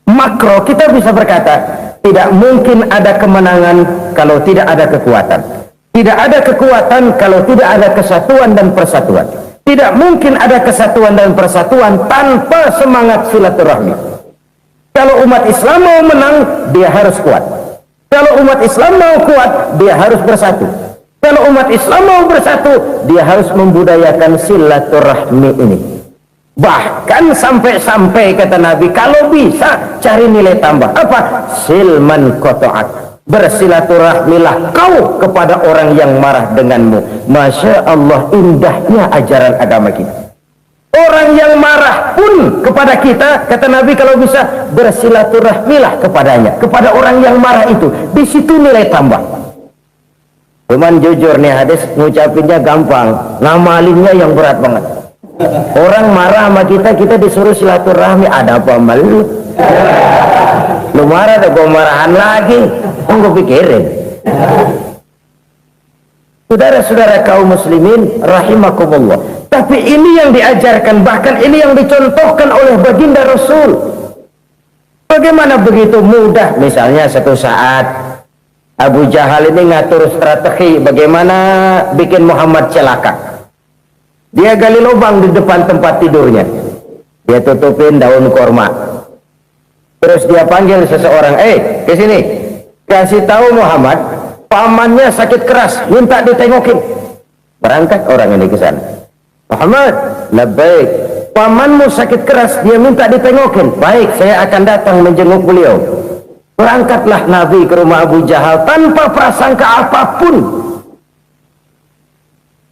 Speaker 1: makro kita bisa berkata, tidak mungkin ada kemenangan kalau tidak ada kekuatan. Tidak ada kekuatan kalau tidak ada kesatuan dan persatuan. Tidak mungkin ada kesatuan dan persatuan tanpa semangat silaturahmi. Kalau umat Islam mau menang, dia harus kuat. Kalau umat Islam mau kuat, dia harus bersatu. Kalau umat Islam mau bersatu, dia harus membudayakan silaturahmi ini. Bahkan sampai-sampai kata Nabi, kalau bisa cari nilai tambah. Apa? Silman qata'ak. Bersilaturahmilah kau kepada orang yang marah denganmu. Masya Allah, indahnya ajaran agama kita. Orang yang marah pun kepada kita, kata Nabi, kalau bisa bersilaturahmilah kepadanya, kepada orang yang marah itu. Di situ nilai tambah. Cuman jujur nih hadis, ngucapinnya gampang, ngamalинnya yang berat banget. Orang marah sama kita, kita disuruh silaturahmi. Ada apa malu? Lu marah, ada gua marahan lagi. Gue pikirin. Saudara-saudara kaum muslimin rahimakumullah. Tapi ini yang diajarkan, bahkan ini yang dicontohkan oleh baginda Rasul. Bagaimana begitu mudah, misalnya satu saat Abu Jahal ini ngatur strategi bagaimana bikin Muhammad celaka. Dia gali lubang di depan tempat tidurnya, dia tutupin daun korma, terus dia panggil seseorang, ke sini, kasih tahu Muhammad pamannya sakit keras, minta ditengokin. Berangkat orang ini ke sana. Muhammad, labbaik, pamanmu sakit keras, dia minta ditengokin. Baik, saya akan datang menjenguk beliau. Berangkatlah Nabi ke rumah Abu Jahal tanpa prasangka apapun.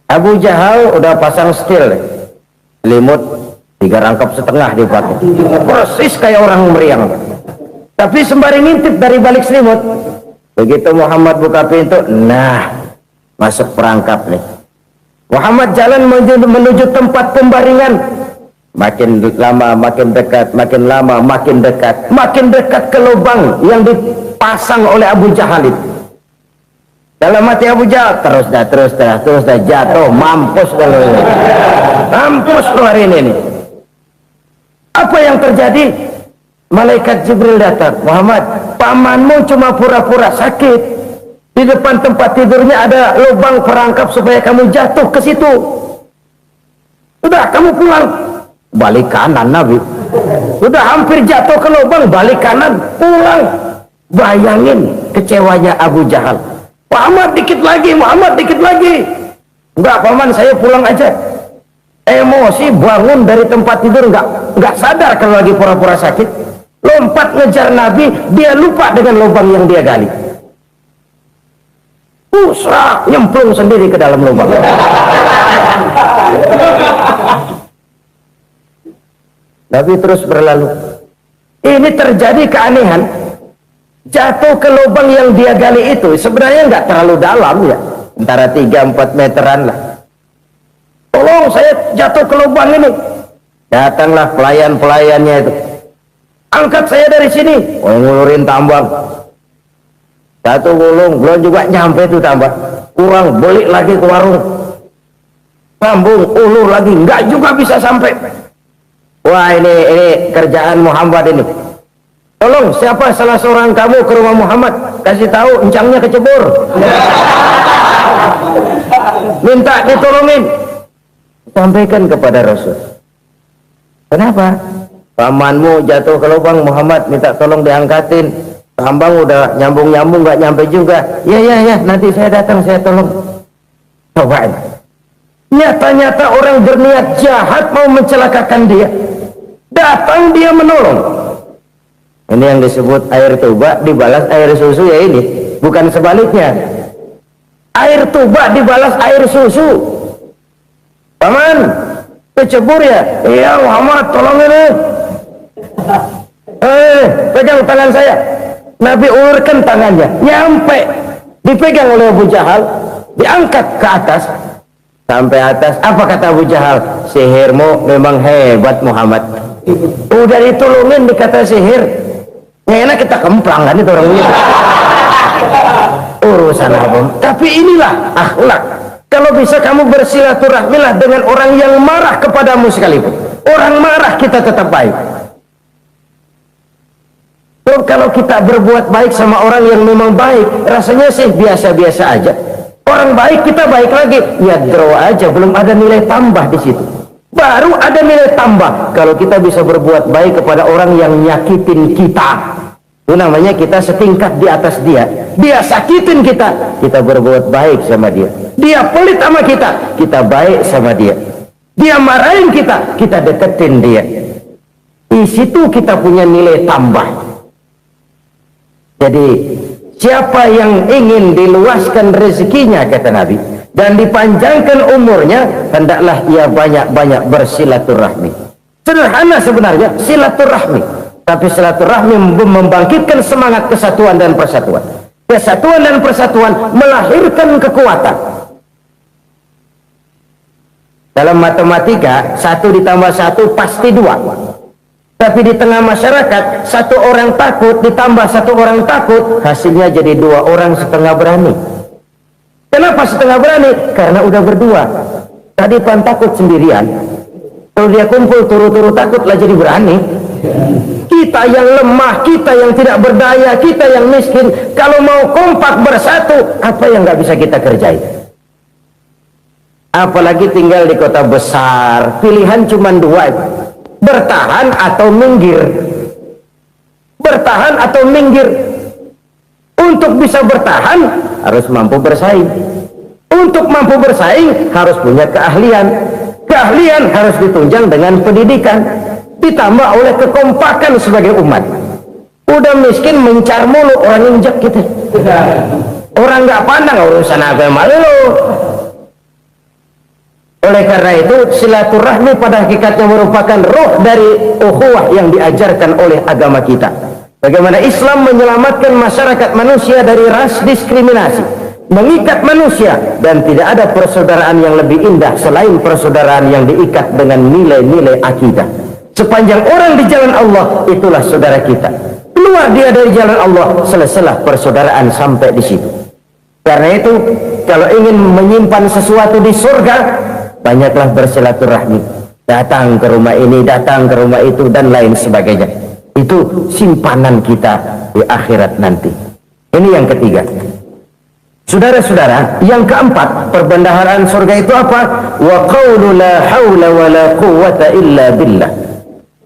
Speaker 1: Abu Jahal udah pasang stil, selimut 3 rangkap setengah dipakai, persis kayak orang meriang. Tapi sembari ngintip dari balik selimut, begitu Muhammad buka pintu, nah masuk perangkap nih. Muhammad jalan menuju tempat pembaringan. Makin lama makin dekat, makin lama makin dekat, makin dekat ke lubang yang dipasang oleh Abu Jahal itu. Dalam hati Abu Jahal, terus dah jatuh, mampus kalau ini, mampus lu hari ini. Apa yang terjadi? Malaikat Jibril datang. Muhammad, pamanmu cuma pura-pura sakit. Di depan tempat tidurnya ada lubang perangkap supaya kamu jatuh ke situ. Udah, kamu pulang. Balik kanan Nabi. Udah hampir jatuh ke lubang, balik kanan, pulang. Bayangin kecewanya Abu Jahal. Muhammad dikit lagi, Muhammad dikit lagi. Enggak, paman, saya pulang aja. Emosi, bangun dari tempat tidur, enggak sadar kalau lagi pura-pura sakit. Lompat ngejar Nabi, dia lupa dengan lubang yang dia gali. Usrak, nyemplung sendiri ke dalam lubang. Nabi terus berlalu. Ini terjadi keanehan. Jatuh ke lubang yang dia gali itu sebenarnya nggak terlalu dalam ya, antara 3-4 meteran lah. Tolong, saya jatuh ke lubang ini. Datanglah pelayan-pelayannya itu. Angkat saya dari sini. Oh, ngulurin tambang. Satu gulung, belum juga nyampe itu tambang. Kurang, beli lagi ke warung. Sambung, ulur lagi, nggak juga bisa sampai. Wah, ini kerjaan Muhammad ini. Tolong, siapa salah seorang kamu ke rumah Muhammad, kasih tahu encangnya kecebur. Minta ditolongin. Sampaikan kepada Rasul. Kenapa? Pamanmu jatuh ke lubang, Muhammad minta tolong diangkatin. Tambang udah nyambung-nyambung nggak nyampe juga. Ya, nanti saya datang, saya tolong. Cobain. Nyata-nyata orang berniat jahat mau mencelakakan dia. Datang dia menolong. Ini yang disebut air tuba dibalas air susu, ya ini, bukan sebaliknya. Air tuba dibalas air susu. Paman, kecebur ya? Iya Muhammad, tolong ini. Pegang tangan saya. Nabi ulurkan tangannya, nyampe, dipegang oleh Abu Jahal, diangkat ke atas, sampai atas. Apa kata Abu Jahal? Sihirmu memang hebat Muhammad. Udah ditolongin dikata sihir, enak kita kemplang kan itu orang ini. Urusan apa? Tapi inilah akhlak. Kalau bisa kamu bersilaturahmilah dengan orang yang marah kepadamu sekalipun. Orang marah kita tetap baik. Kalau kita berbuat baik sama orang yang memang baik, rasanya sih biasa-biasa aja. Orang baik kita baik lagi, ya draw aja, belum ada nilai tambah di situ. Baru ada nilai tambah kalau kita bisa berbuat baik kepada orang yang nyakitin kita. Itu namanya kita setingkat di atas dia. Dia sakitin kita, kita berbuat baik sama dia. Dia pelit sama kita, kita baik sama dia. Dia marahin kita, kita deketin dia. Di situ kita punya nilai tambah. Jadi siapa yang ingin diluaskan rezekinya, kata Nabi, dan dipanjangkan umurnya, hendaklah ia banyak-banyak bersilaturahmi. Sederhana sebenarnya silaturahmi, tapi silaturahmi membangkitkan semangat kesatuan dan persatuan. Kesatuan dan persatuan melahirkan kekuatan. Dalam matematika 1 ditambah 1 pasti 2. Tapi di tengah masyarakat, 1 orang takut ditambah 1 orang takut, hasilnya jadi 2 orang setengah berani. Kenapa setengah berani? Karena udah berdua. Tadi pan takut sendirian, kalau dia kumpul turu-turu takutlah jadi berani. Kita yang lemah, kita yang tidak berdaya, kita yang miskin, kalau mau kompak bersatu, apa yang nggak bisa kita kerjain? Apalagi tinggal di kota besar, pilihan cuma 2, bertahan atau minggir. Bertahan atau minggir. Untuk bisa bertahan harus mampu bersaing. Untuk mampu bersaing harus punya keahlian. Keahlian harus ditunjang dengan pendidikan, ditambah oleh kekompakan sebagai umat. Udah miskin mencar mulu, orang injak kita. Orang nggak pandang urusan agama lu. Oleh karena itu silaturahmi pada hakikatnya merupakan roh dari ukhuwah yang diajarkan oleh agama kita. Bagaimana Islam menyelamatkan masyarakat manusia dari ras diskriminasi, mengikat manusia, dan tidak ada persaudaraan yang lebih indah selain persaudaraan yang diikat dengan nilai-nilai akidah. Sepanjang orang di jalan Allah, itulah saudara kita. Keluar dia dari jalan Allah, selesailah persaudaraan sampai di situ. Karena itu, kalau ingin menyimpan sesuatu di surga, banyaklah bersilaturahmi. Datang ke rumah ini, datang ke rumah itu, dan lain sebagainya. Itu simpanan kita di akhirat nanti. Ini yang ketiga. Saudara-saudara, yang keempat, perbendaharaan surga itu apa? Wa qawlu la hawla wa la quwwata illa billah.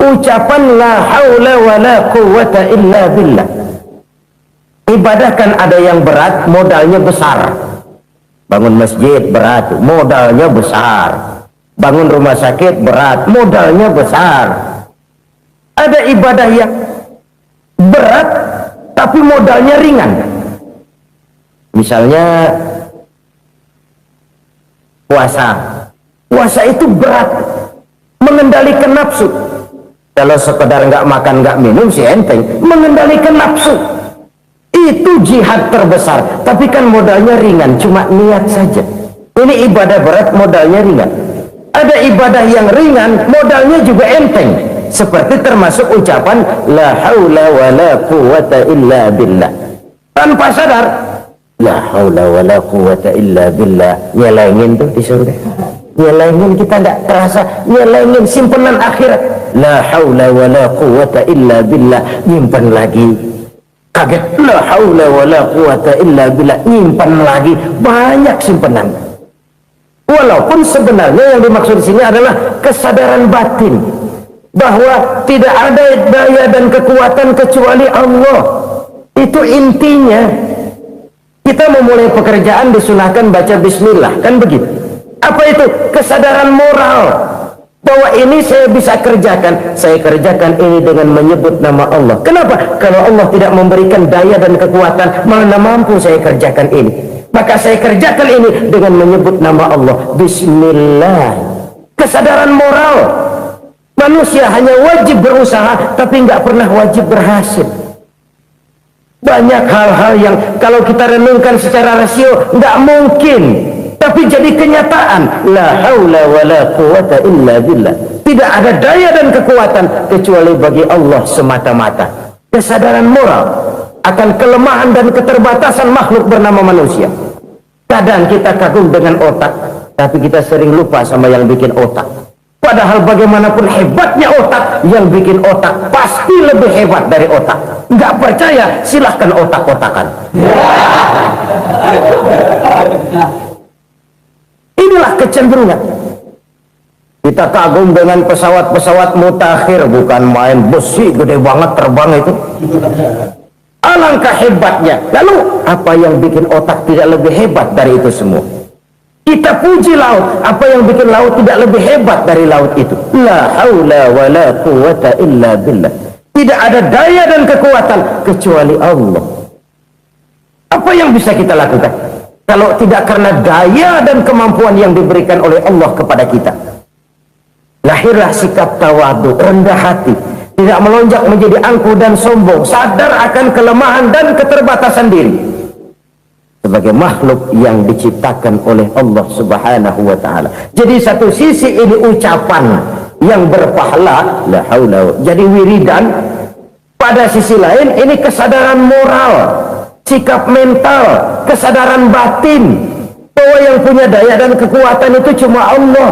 Speaker 1: Ucapan la hawla wa la quwwata illa billah. Ibadah kan ada yang berat, modalnya besar. Bangun masjid berat, modalnya besar. Bangun rumah sakit berat, modalnya besar. Ada ibadah yang berat tapi modalnya ringan. Misalnya puasa. Puasa itu berat, mengendalikan nafsu. Kalau sekedar nggak makan nggak minum sih enteng. Mengendalikan nafsu itu jihad terbesar, tapi kan modalnya ringan, cuma niat saja. Ini ibadah berat, modalnya ringan. Ada ibadah yang ringan, modalnya juga enteng, seperti termasuk ucapan la haula wa la quwwata illa billah. Tanpa sadar, la haula wa la quwwata illa billah, nyelengin tuh di surga. Nyelengin, kita nggak terasa, nyelengin simpenan akhirat. La haula wa la quwwata illa billah, nyimpan lagi. Kaget, la haula wa la quwwata illa billah, nyimpan lagi, banyak simpanan. Walaupun sebenarnya yang dimaksud di sini adalah kesadaran batin bahwa tidak ada daya dan kekuatan kecuali Allah. Itu intinya. Kita memulai pekerjaan disunahkan baca bismillah, kan begitu. Apa itu? Kesadaran moral bahwa ini saya bisa kerjakan, saya kerjakan ini dengan menyebut nama Allah. Kenapa? Kalau Allah tidak memberikan daya dan kekuatan, mana mampu saya kerjakan ini, maka saya kerjakan ini dengan menyebut nama Allah. Bismillah. Kesadaran moral. Manusia hanya wajib berusaha, tapi nggak pernah wajib berhasil. Banyak hal-hal yang kalau kita renungkan secara rasio nggak mungkin, tapi jadi kenyataan. La haula wala quwata illa billah. Tidak ada daya dan kekuatan kecuali bagi Allah semata-mata. Kesadaran moral akan kelemahan dan keterbatasan makhluk bernama manusia. Kadang kita kagum dengan otak, tapi kita sering lupa sama yang bikin otak. Padahal bagaimanapun hebatnya otak, yang bikin otak pasti lebih hebat dari otak. Nggak percaya, silahkan otak-otakan. Inilah kecenderungan. Kita kagum dengan pesawat-pesawat mutakhir, bukan main, besi gede banget terbang itu. Alangkah hebatnya. Lalu apa yang bikin otak tidak lebih hebat dari itu semua? Kita puji laut, apa yang bikin laut tidak lebih hebat dari laut itu? La haula wala quwata illa billah. Tidak ada daya dan kekuatan kecuali Allah. Apa yang bisa kita lakukan kalau tidak karena daya dan kemampuan yang diberikan oleh Allah kepada kita? Lahirlah sikap tawadu, rendah hati, tidak melonjak menjadi angkuh dan sombong, sadar akan kelemahan dan keterbatasan diri sebagai makhluk yang diciptakan oleh Allah Subhanahu wa taala. Jadi satu sisi ini ucapan yang berpahala, la haula, jadi wiridan. Pada sisi lain ini kesadaran moral, sikap mental, kesadaran batin bahwa yang punya daya dan kekuatan itu cuma Allah.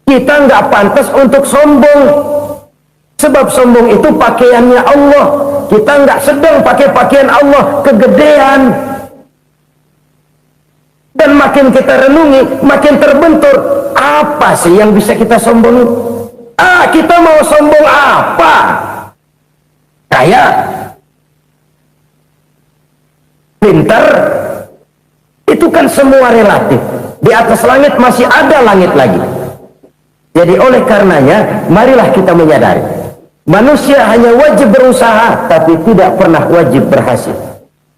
Speaker 1: Kita nggak pantas untuk sombong, sebab sombong itu pakaiannya Allah. Kita nggak sedang pakai pakaian Allah, kegedean. Dan makin kita renungi, makin terbentur. Apa sih yang bisa kita sombongi? Kita mau sombong apa? Kaya? Pintar? Itu kan semua relatif. Di atas langit masih ada langit lagi. Jadi oleh karenanya, marilah kita menyadari. Manusia hanya wajib berusaha, tapi tidak pernah wajib berhasil.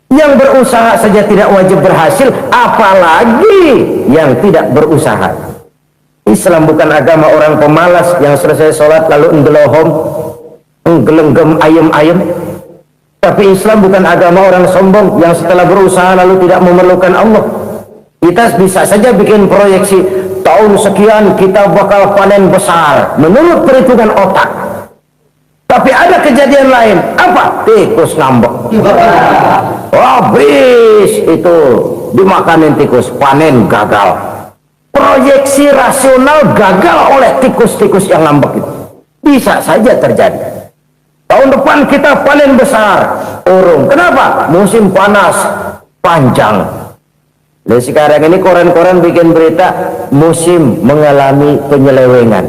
Speaker 1: Yang berusaha saja tidak wajib berhasil, apalagi yang tidak berusaha. Islam bukan agama orang pemalas yang selesai sholat lalu enggelohom, enggelenggem ayem-ayem. Tapi Islam bukan agama orang sombong yang setelah berusaha lalu tidak memerlukan Allah. Kita bisa saja bikin proyeksi, tahun sekian kita bakal panen besar menurut perhitungan otak. Tapi ada kejadian lain. Apa? Tikus ngambek. Habis itu dimakanin tikus, panen gagal. Proyeksi rasional gagal oleh tikus-tikus yang ngambek itu. Bisa saja terjadi. Tahun depan kita panen besar, urung. Kenapa? Musim panas panjang. Dan sekarang ini koran-koran bikin berita musim mengalami penyelewengan.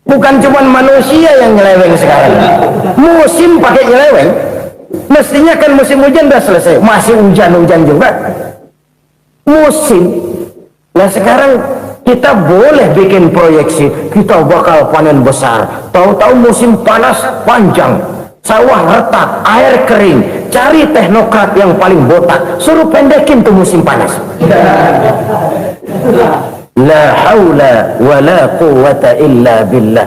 Speaker 1: Bukan cuma manusia yang nyeleweng sekarang. Musim pakai nyeleweng. Mestinya kan musim hujan udah selesai, masih hujan-hujan juga. Musim. Nah sekarang kita boleh bikin proyeksi, kita bakal panen besar. Tahu-tahu musim panas panjang, sawah retak, air kering. Cari teknokrat yang paling botak, suruh pendekin tuh musim panas. La haula wa la quwata illa billah.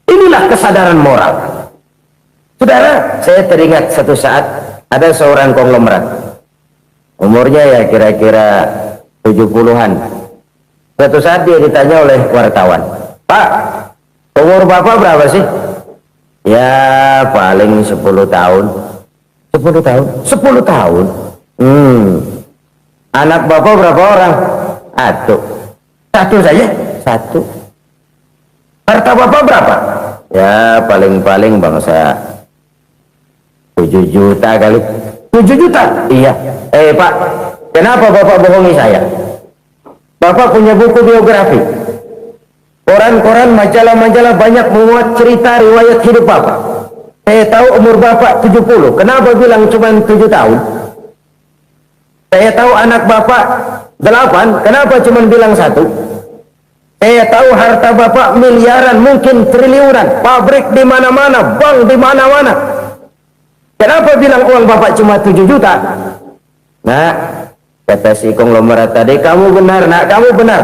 Speaker 1: Inilah kesadaran moral. Saudara, saya teringat satu saat ada seorang konglomerat. Umurnya ya kira-kira 70-an. Suatu saat dia ditanya oleh wartawan, "Pak, umur Bapak berapa sih?" "Ya, paling 10 tahun." 10 tahun? 10 tahun? Anak Bapak berapa orang? Satu saja? Satu. Harta Bapak berapa? Ya paling-paling bangsa 7 juta kali. 7 juta? Iya. Pak, kenapa Bapak bohongi saya? Bapak punya buku biografi. Koran-koran, majalah-majalah banyak memuat cerita riwayat hidup Bapak. Saya tahu umur Bapak 70. Kenapa bilang cuma 7 tahun? Saya tahu anak Bapak 8. Kenapa cuma bilang 1? Saya tahu harta bapak miliaran, mungkin triliunan, pabrik di mana-mana, bank di mana-mana. Kenapa bilang uang bapak cuma 7 juta? Nah, kata si konglomerat tadi, kamu benar nak, kamu benar.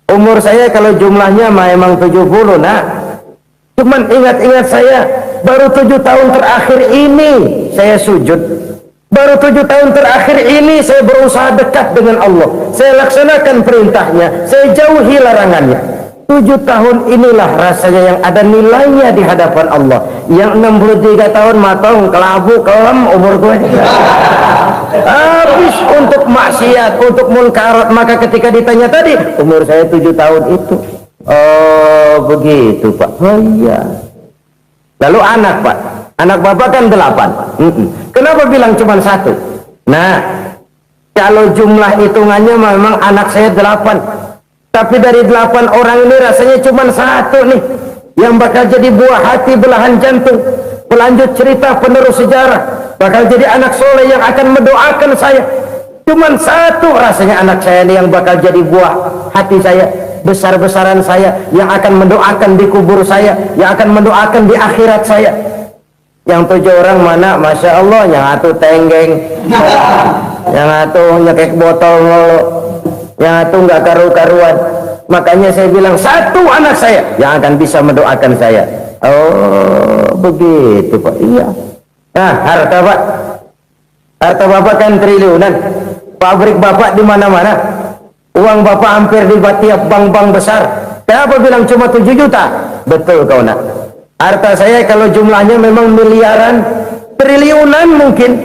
Speaker 1: Umur saya kalau jumlahnya memang 70 nak. Cuman ingat-ingat saya, baru 7 tahun terakhir ini saya sujud. Baru 7 tahun terakhir ini saya berusaha dekat dengan Allah. Saya laksanakan perintahnya, saya jauhi larangannya. 7 tahun inilah rasanya yang ada nilainya di hadapan Allah. Yang 63 tahun matong, kelabu, kelam umur gue. Habis untuk maksiat, untuk munkarat. Maka ketika ditanya tadi, umur saya 7 tahun itu. Oh begitu Pak. Oh iya. Lalu anak Pak, anak bapak kan 8. Kenapa bilang cuma 1? Nah, kalau jumlah hitungannya memang anak saya 8. Tapi dari 8 orang ini rasanya cuma 1 nih yang bakal jadi buah hati, belahan jantung, pelanjut cerita, penerus sejarah, bakal jadi anak soleh yang akan mendoakan saya. Cuma 1 rasanya anak saya ini yang bakal jadi buah hati saya, besar-besaran saya, yang akan mendoakan di kubur saya, yang akan mendoakan di akhirat saya. Yang 7 orang mana? Masya Allah, yang 1 tenggeng, yang 1 nyekek botol mulu, yang 1 nggak karu-karuan. Makanya saya bilang 1 anak saya yang akan bisa mendoakan saya. Oh begitu Pak. Iya. Nah harta Pak, harta bapak kan triliunan, pabrik bapak di mana-mana, uang bapak hampir di tiap bank-bank besar. Kenapa bilang cuma 7 juta? Betul kau nak. Harta saya kalau jumlahnya memang miliaran, triliunan mungkin,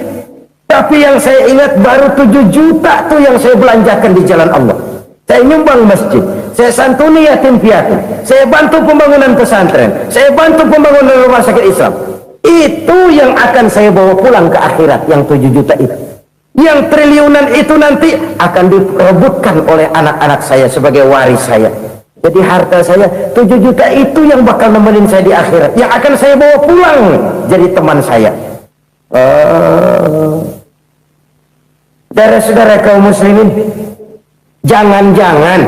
Speaker 1: tapi yang saya ingat baru 7 juta tuh yang saya belanjakan di jalan Allah. Saya nyumbang masjid, saya santuni yatim piatu, saya bantu pembangunan pesantren, saya bantu pembangunan rumah sakit Islam. Itu yang akan saya bawa pulang ke akhirat, yang 7 juta itu. Yang triliunan itu nanti akan diperebutkan oleh anak-anak saya sebagai waris saya. Jadi harta saya 7 juta itu yang bakal nemenin saya di akhirat, yang akan saya bawa pulang jadi teman saya. Saudara-saudara kaum muslimin, jangan-jangan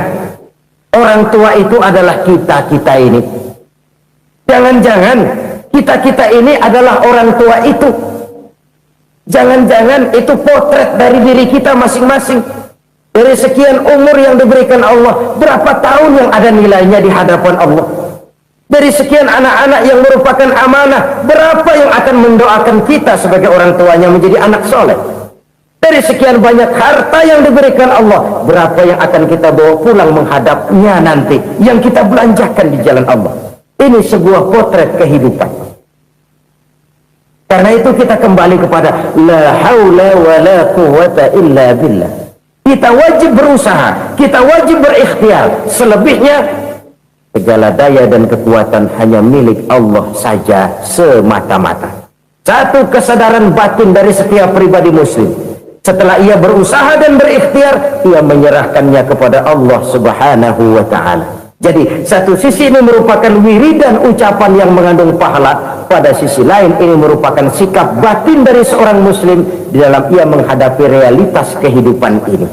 Speaker 1: orang tua itu adalah kita-kita ini. Jangan-jangan kita-kita ini adalah orang tua itu. Jangan-jangan itu potret dari diri kita masing-masing. Dari sekian umur yang diberikan Allah, berapa tahun yang ada nilainya di hadapan Allah? Dari sekian anak-anak yang merupakan amanah, berapa yang akan mendoakan kita sebagai orang tuanya menjadi anak soleh? Dari sekian banyak harta yang diberikan Allah, berapa yang akan kita bawa pulang menghadapnya nanti, yang kita belanjakan di jalan Allah? Ini sebuah potret kehidupan. Karena itu kita kembali kepada la haula wa la quwwata illa billah. Kita wajib berusaha, kita wajib berikhtiar. Selebihnya segala daya dan kekuatan hanya milik Allah saja semata-mata. Satu kesadaran batin dari setiap pribadi muslim. Setelah ia berusaha dan berikhtiar, ia menyerahkannya kepada Allah Subhanahu wa ta'ala. Jadi satu sisi ini merupakan wiridan ucapan yang mengandung pahala, pada sisi lain ini merupakan sikap batin dari seorang muslim di dalam ia menghadapi realitas kehidupan ini.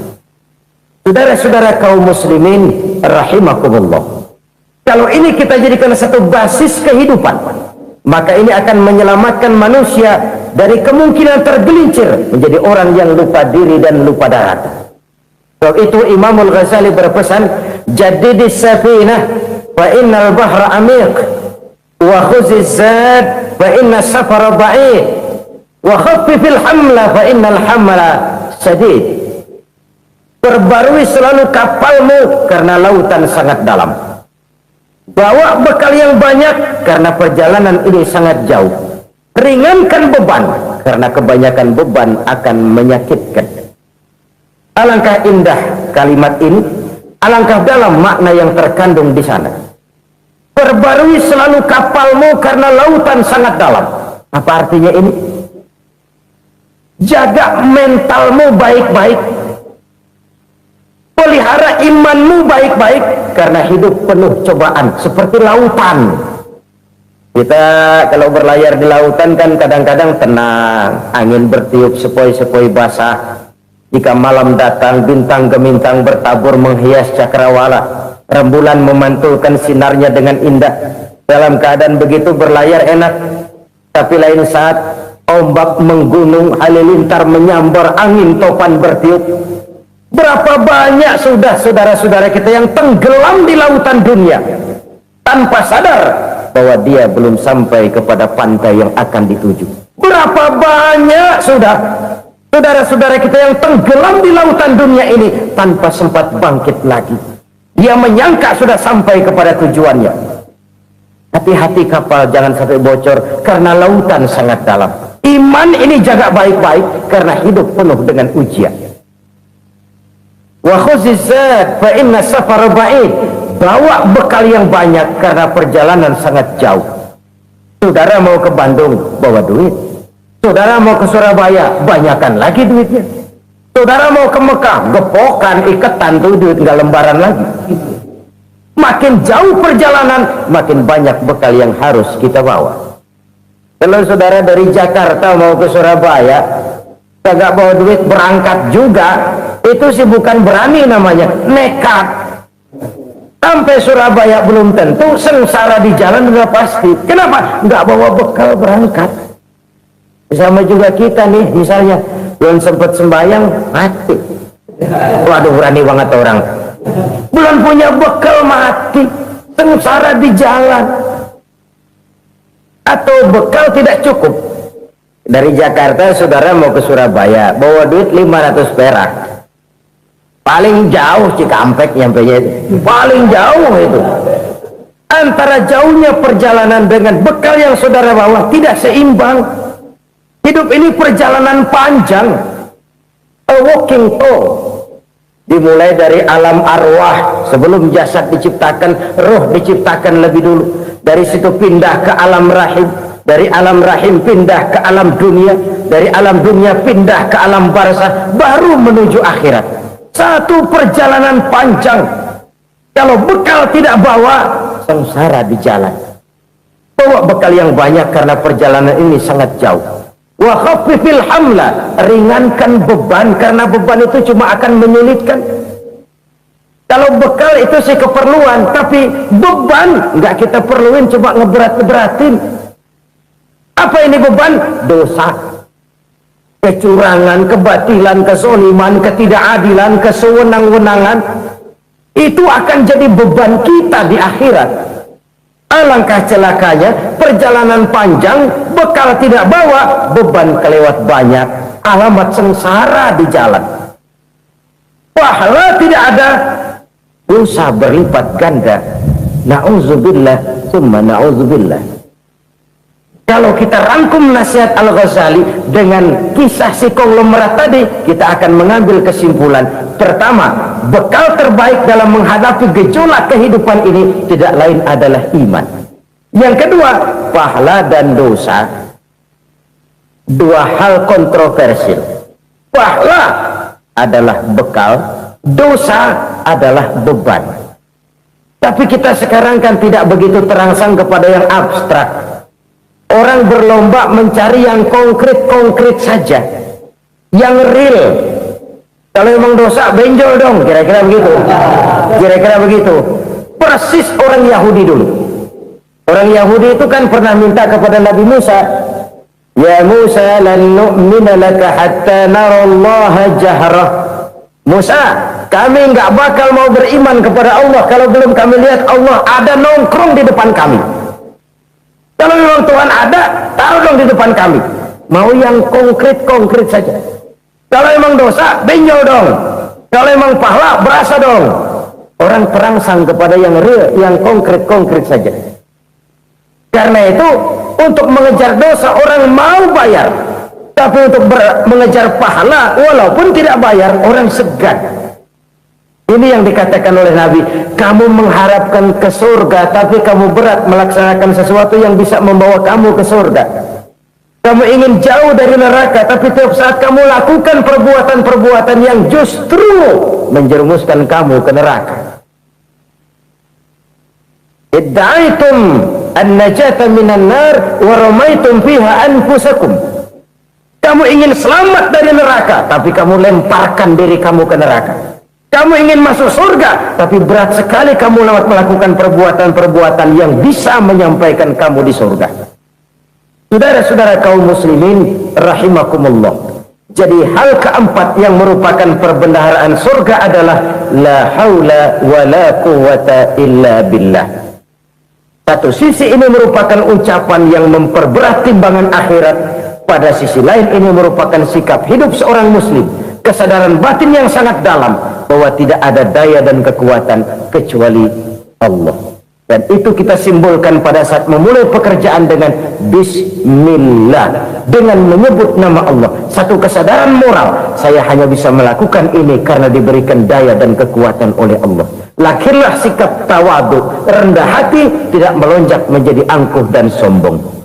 Speaker 1: Saudara-saudara kaum muslimin rahimakumullah, kalau ini kita jadikan satu basis kehidupan, maka ini akan menyelamatkan manusia dari kemungkinan tergelincir menjadi orang yang lupa diri dan lupa darat. Sebab itu Imamul Ghazali berpesan, jadidis safinah fa innal bahra amiq wa khuziz zad fa inna safara ba'id wa khaffifil hamla fa innal hamla sadid. Perbarui selalu kapalmu karena lautan sangat dalam. Bawa bekal yang banyak karena perjalanan ini sangat jauh. Ringankan beban karena kebanyakan beban akan menyakitkan. Alangkah indah kalimat ini, alangkah dalam makna yang terkandung di sana. Perbarui selalu kapalmu karena lautan sangat dalam. Apa artinya ini? Jaga mentalmu baik-baik. Pelihara imanmu baik-baik, karena hidup penuh cobaan seperti lautan. Kita kalau berlayar di lautan kan kadang-kadang tenang, angin bertiup sepoi-sepoi basah. Jika malam datang, bintang gemintang bertabur menghias cakrawala, rembulan memantulkan sinarnya dengan indah. Dalam keadaan begitu berlayar enak. Tapi lain saat ombak menggunung, halilintar menyambar, angin topan bertiup. Berapa banyak sudah saudara-saudara kita yang tenggelam di lautan dunia tanpa sadar bahwa dia belum sampai kepada pantai yang akan dituju. Berapa banyak sudah saudara-saudara kita yang tenggelam di lautan dunia ini tanpa sempat bangkit lagi. Dia menyangka sudah sampai kepada tujuannya. Hati-hati kapal jangan sampai bocor karena lautan sangat dalam. Iman ini jaga baik-baik karena hidup penuh dengan ujian. Wa khuzizat fa inna safar ba'id. Bawa bekal yang banyak karena perjalanan sangat jauh. Saudara mau ke Bandung, bawa duit. Saudara mau ke Surabaya, banyakan lagi duitnya. Saudara mau ke Mekah, gepokan, iketan tuh duit nggak lembaran lagi. Makin jauh perjalanan, makin banyak bekal yang harus kita bawa. Kalau saudara dari Jakarta mau ke Surabaya, kagak bawa duit berangkat juga, itu sih bukan berani namanya, nekat. Sampai Surabaya belum tentu, sengsara di jalan udah pasti. Kenapa? Nggak bawa bekal berangkat. Sama juga kita nih, misalnya belum sempat sembahyang, mati. Waduh, berani banget orang. Belum punya bekal, mati. Sengsara di jalan. Atau bekal tidak cukup. Dari Jakarta saudara mau ke Surabaya, bawa duit 500 perak. Paling jauh Cikampek nyampenya itu. Paling jauh itu. Antara jauhnya perjalanan dengan bekal yang saudara bawa tidak seimbang. Hidup ini perjalanan panjang. A walking tour. Dimulai dari alam arwah. Sebelum jasad diciptakan, roh diciptakan lebih dulu. Dari situ pindah ke alam rahim. Dari alam rahim pindah ke alam dunia. Dari alam dunia pindah ke alam barzah. Baru menuju akhirat. Satu perjalanan panjang. Kalau bekal tidak bawa, sengsara di jalan. Bawa bekal yang banyak karena perjalanan ini sangat jauh. Wa khaffifil hamla, ringankan beban karena beban itu cuma akan menyulitkan. Kalau bekal itu sih keperluan, tapi beban nggak kita perluin, cuma ngeberat-beratin. Apa ini beban? Dosa. Kecurangan, kebatilan, kezaliman, ketidakadilan, kesewenang-wenangan, itu akan jadi beban kita di akhirat. Alangkah celakanya, perjalanan panjang, bekal tidak bawa, beban kelewat banyak, alamat sengsara di jalan. Pahala tidak ada, dosa berlipat ganda. Na'udzubillah, summa na'udzubillah. Kalau kita rangkum nasihat Al-Ghazali dengan kisah si konglomerat tadi, kita akan mengambil kesimpulan. Pertama, bekal terbaik dalam menghadapi gejolak kehidupan ini tidak lain adalah iman. Yang kedua, pahala dan dosa. Dua hal kontroversial. Pahala adalah bekal, dosa adalah beban. Tapi kita sekarang kan tidak begitu terangsang kepada yang abstrak. Orang berlomba mencari yang konkret-konkret saja, yang real. Kalau memang dosa, benjol dong, kira-kira begitu. Kira-kira begitu. Persis orang Yahudi dulu. Orang Yahudi itu kan pernah minta kepada Nabi Musa, ya Musa, lan nu'mina laka hatta narallaha jahrah. Musa, kami nggak bakal mau beriman kepada Allah kalau belum kami lihat Allah ada nongkrong di depan kami. Kalau memang Tuhan ada, taruh dong di depan kami. Mau yang konkret-konkret saja. Kalau memang dosa, benjol dong. Kalau memang pahala, berasa dong. Orang terangsang kepada yang real, yang konkret-konkret saja. Karena itu, untuk mengejar dosa, orang mau bayar. Tapi untuk mengejar pahala, walaupun tidak bayar, orang segan. Ini yang dikatakan oleh Nabi, kamu mengharapkan ke surga, tapi kamu berat melaksanakan sesuatu yang bisa membawa kamu ke surga. Kamu ingin jauh dari neraka, tapi tiap saat kamu lakukan perbuatan-perbuatan yang justru menjerumuskan kamu ke neraka. Idda'aitum an-najata minan nar wa ramaitum fiha anfusakum. Kamu ingin selamat dari neraka, tapi kamu lemparkan diri kamu ke neraka. Kamu ingin masuk surga, tapi berat sekali kamu melakukan perbuatan-perbuatan yang bisa menyampaikan kamu di surga. Saudara-saudara kaum muslimin rahimakumullah. Jadi hal keempat yang merupakan perbendaharaan surga adalah la haula wa la quwata illa billah. Satu sisi ini merupakan ucapan yang memperberat timbangan akhirat. Pada sisi lain ini merupakan sikap hidup seorang muslim, kesadaran batin yang sangat dalam bahwa tidak ada daya dan kekuatan kecuali Allah. Dan itu kita simbolkan pada saat memulai pekerjaan dengan Bismillah, dengan menyebut nama Allah. Satu kesadaran moral, saya hanya bisa melakukan ini karena diberikan daya dan kekuatan oleh Allah. Lahirlah sikap tawadu, rendah hati, tidak melonjak menjadi angkuh dan sombong.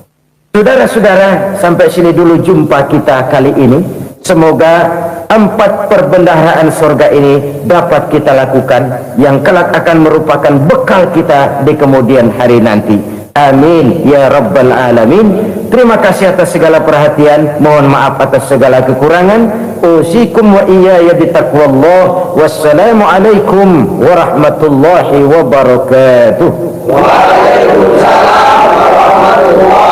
Speaker 1: Saudara-saudara, sampai sini dulu jumpa kita kali ini. Semoga 4 perbendaharaan surga ini dapat kita lakukan, yang kelak akan merupakan bekal kita di kemudian hari nanti. Amin ya rabbal alamin. Terima kasih atas segala perhatian, mohon maaf atas segala kekurangan. Usikum wa iyaya bitaqwallah. Wassalamu alaikum warahmatullahi wabarakatuh.
Speaker 2: Waalaikumsalam warahmatullahi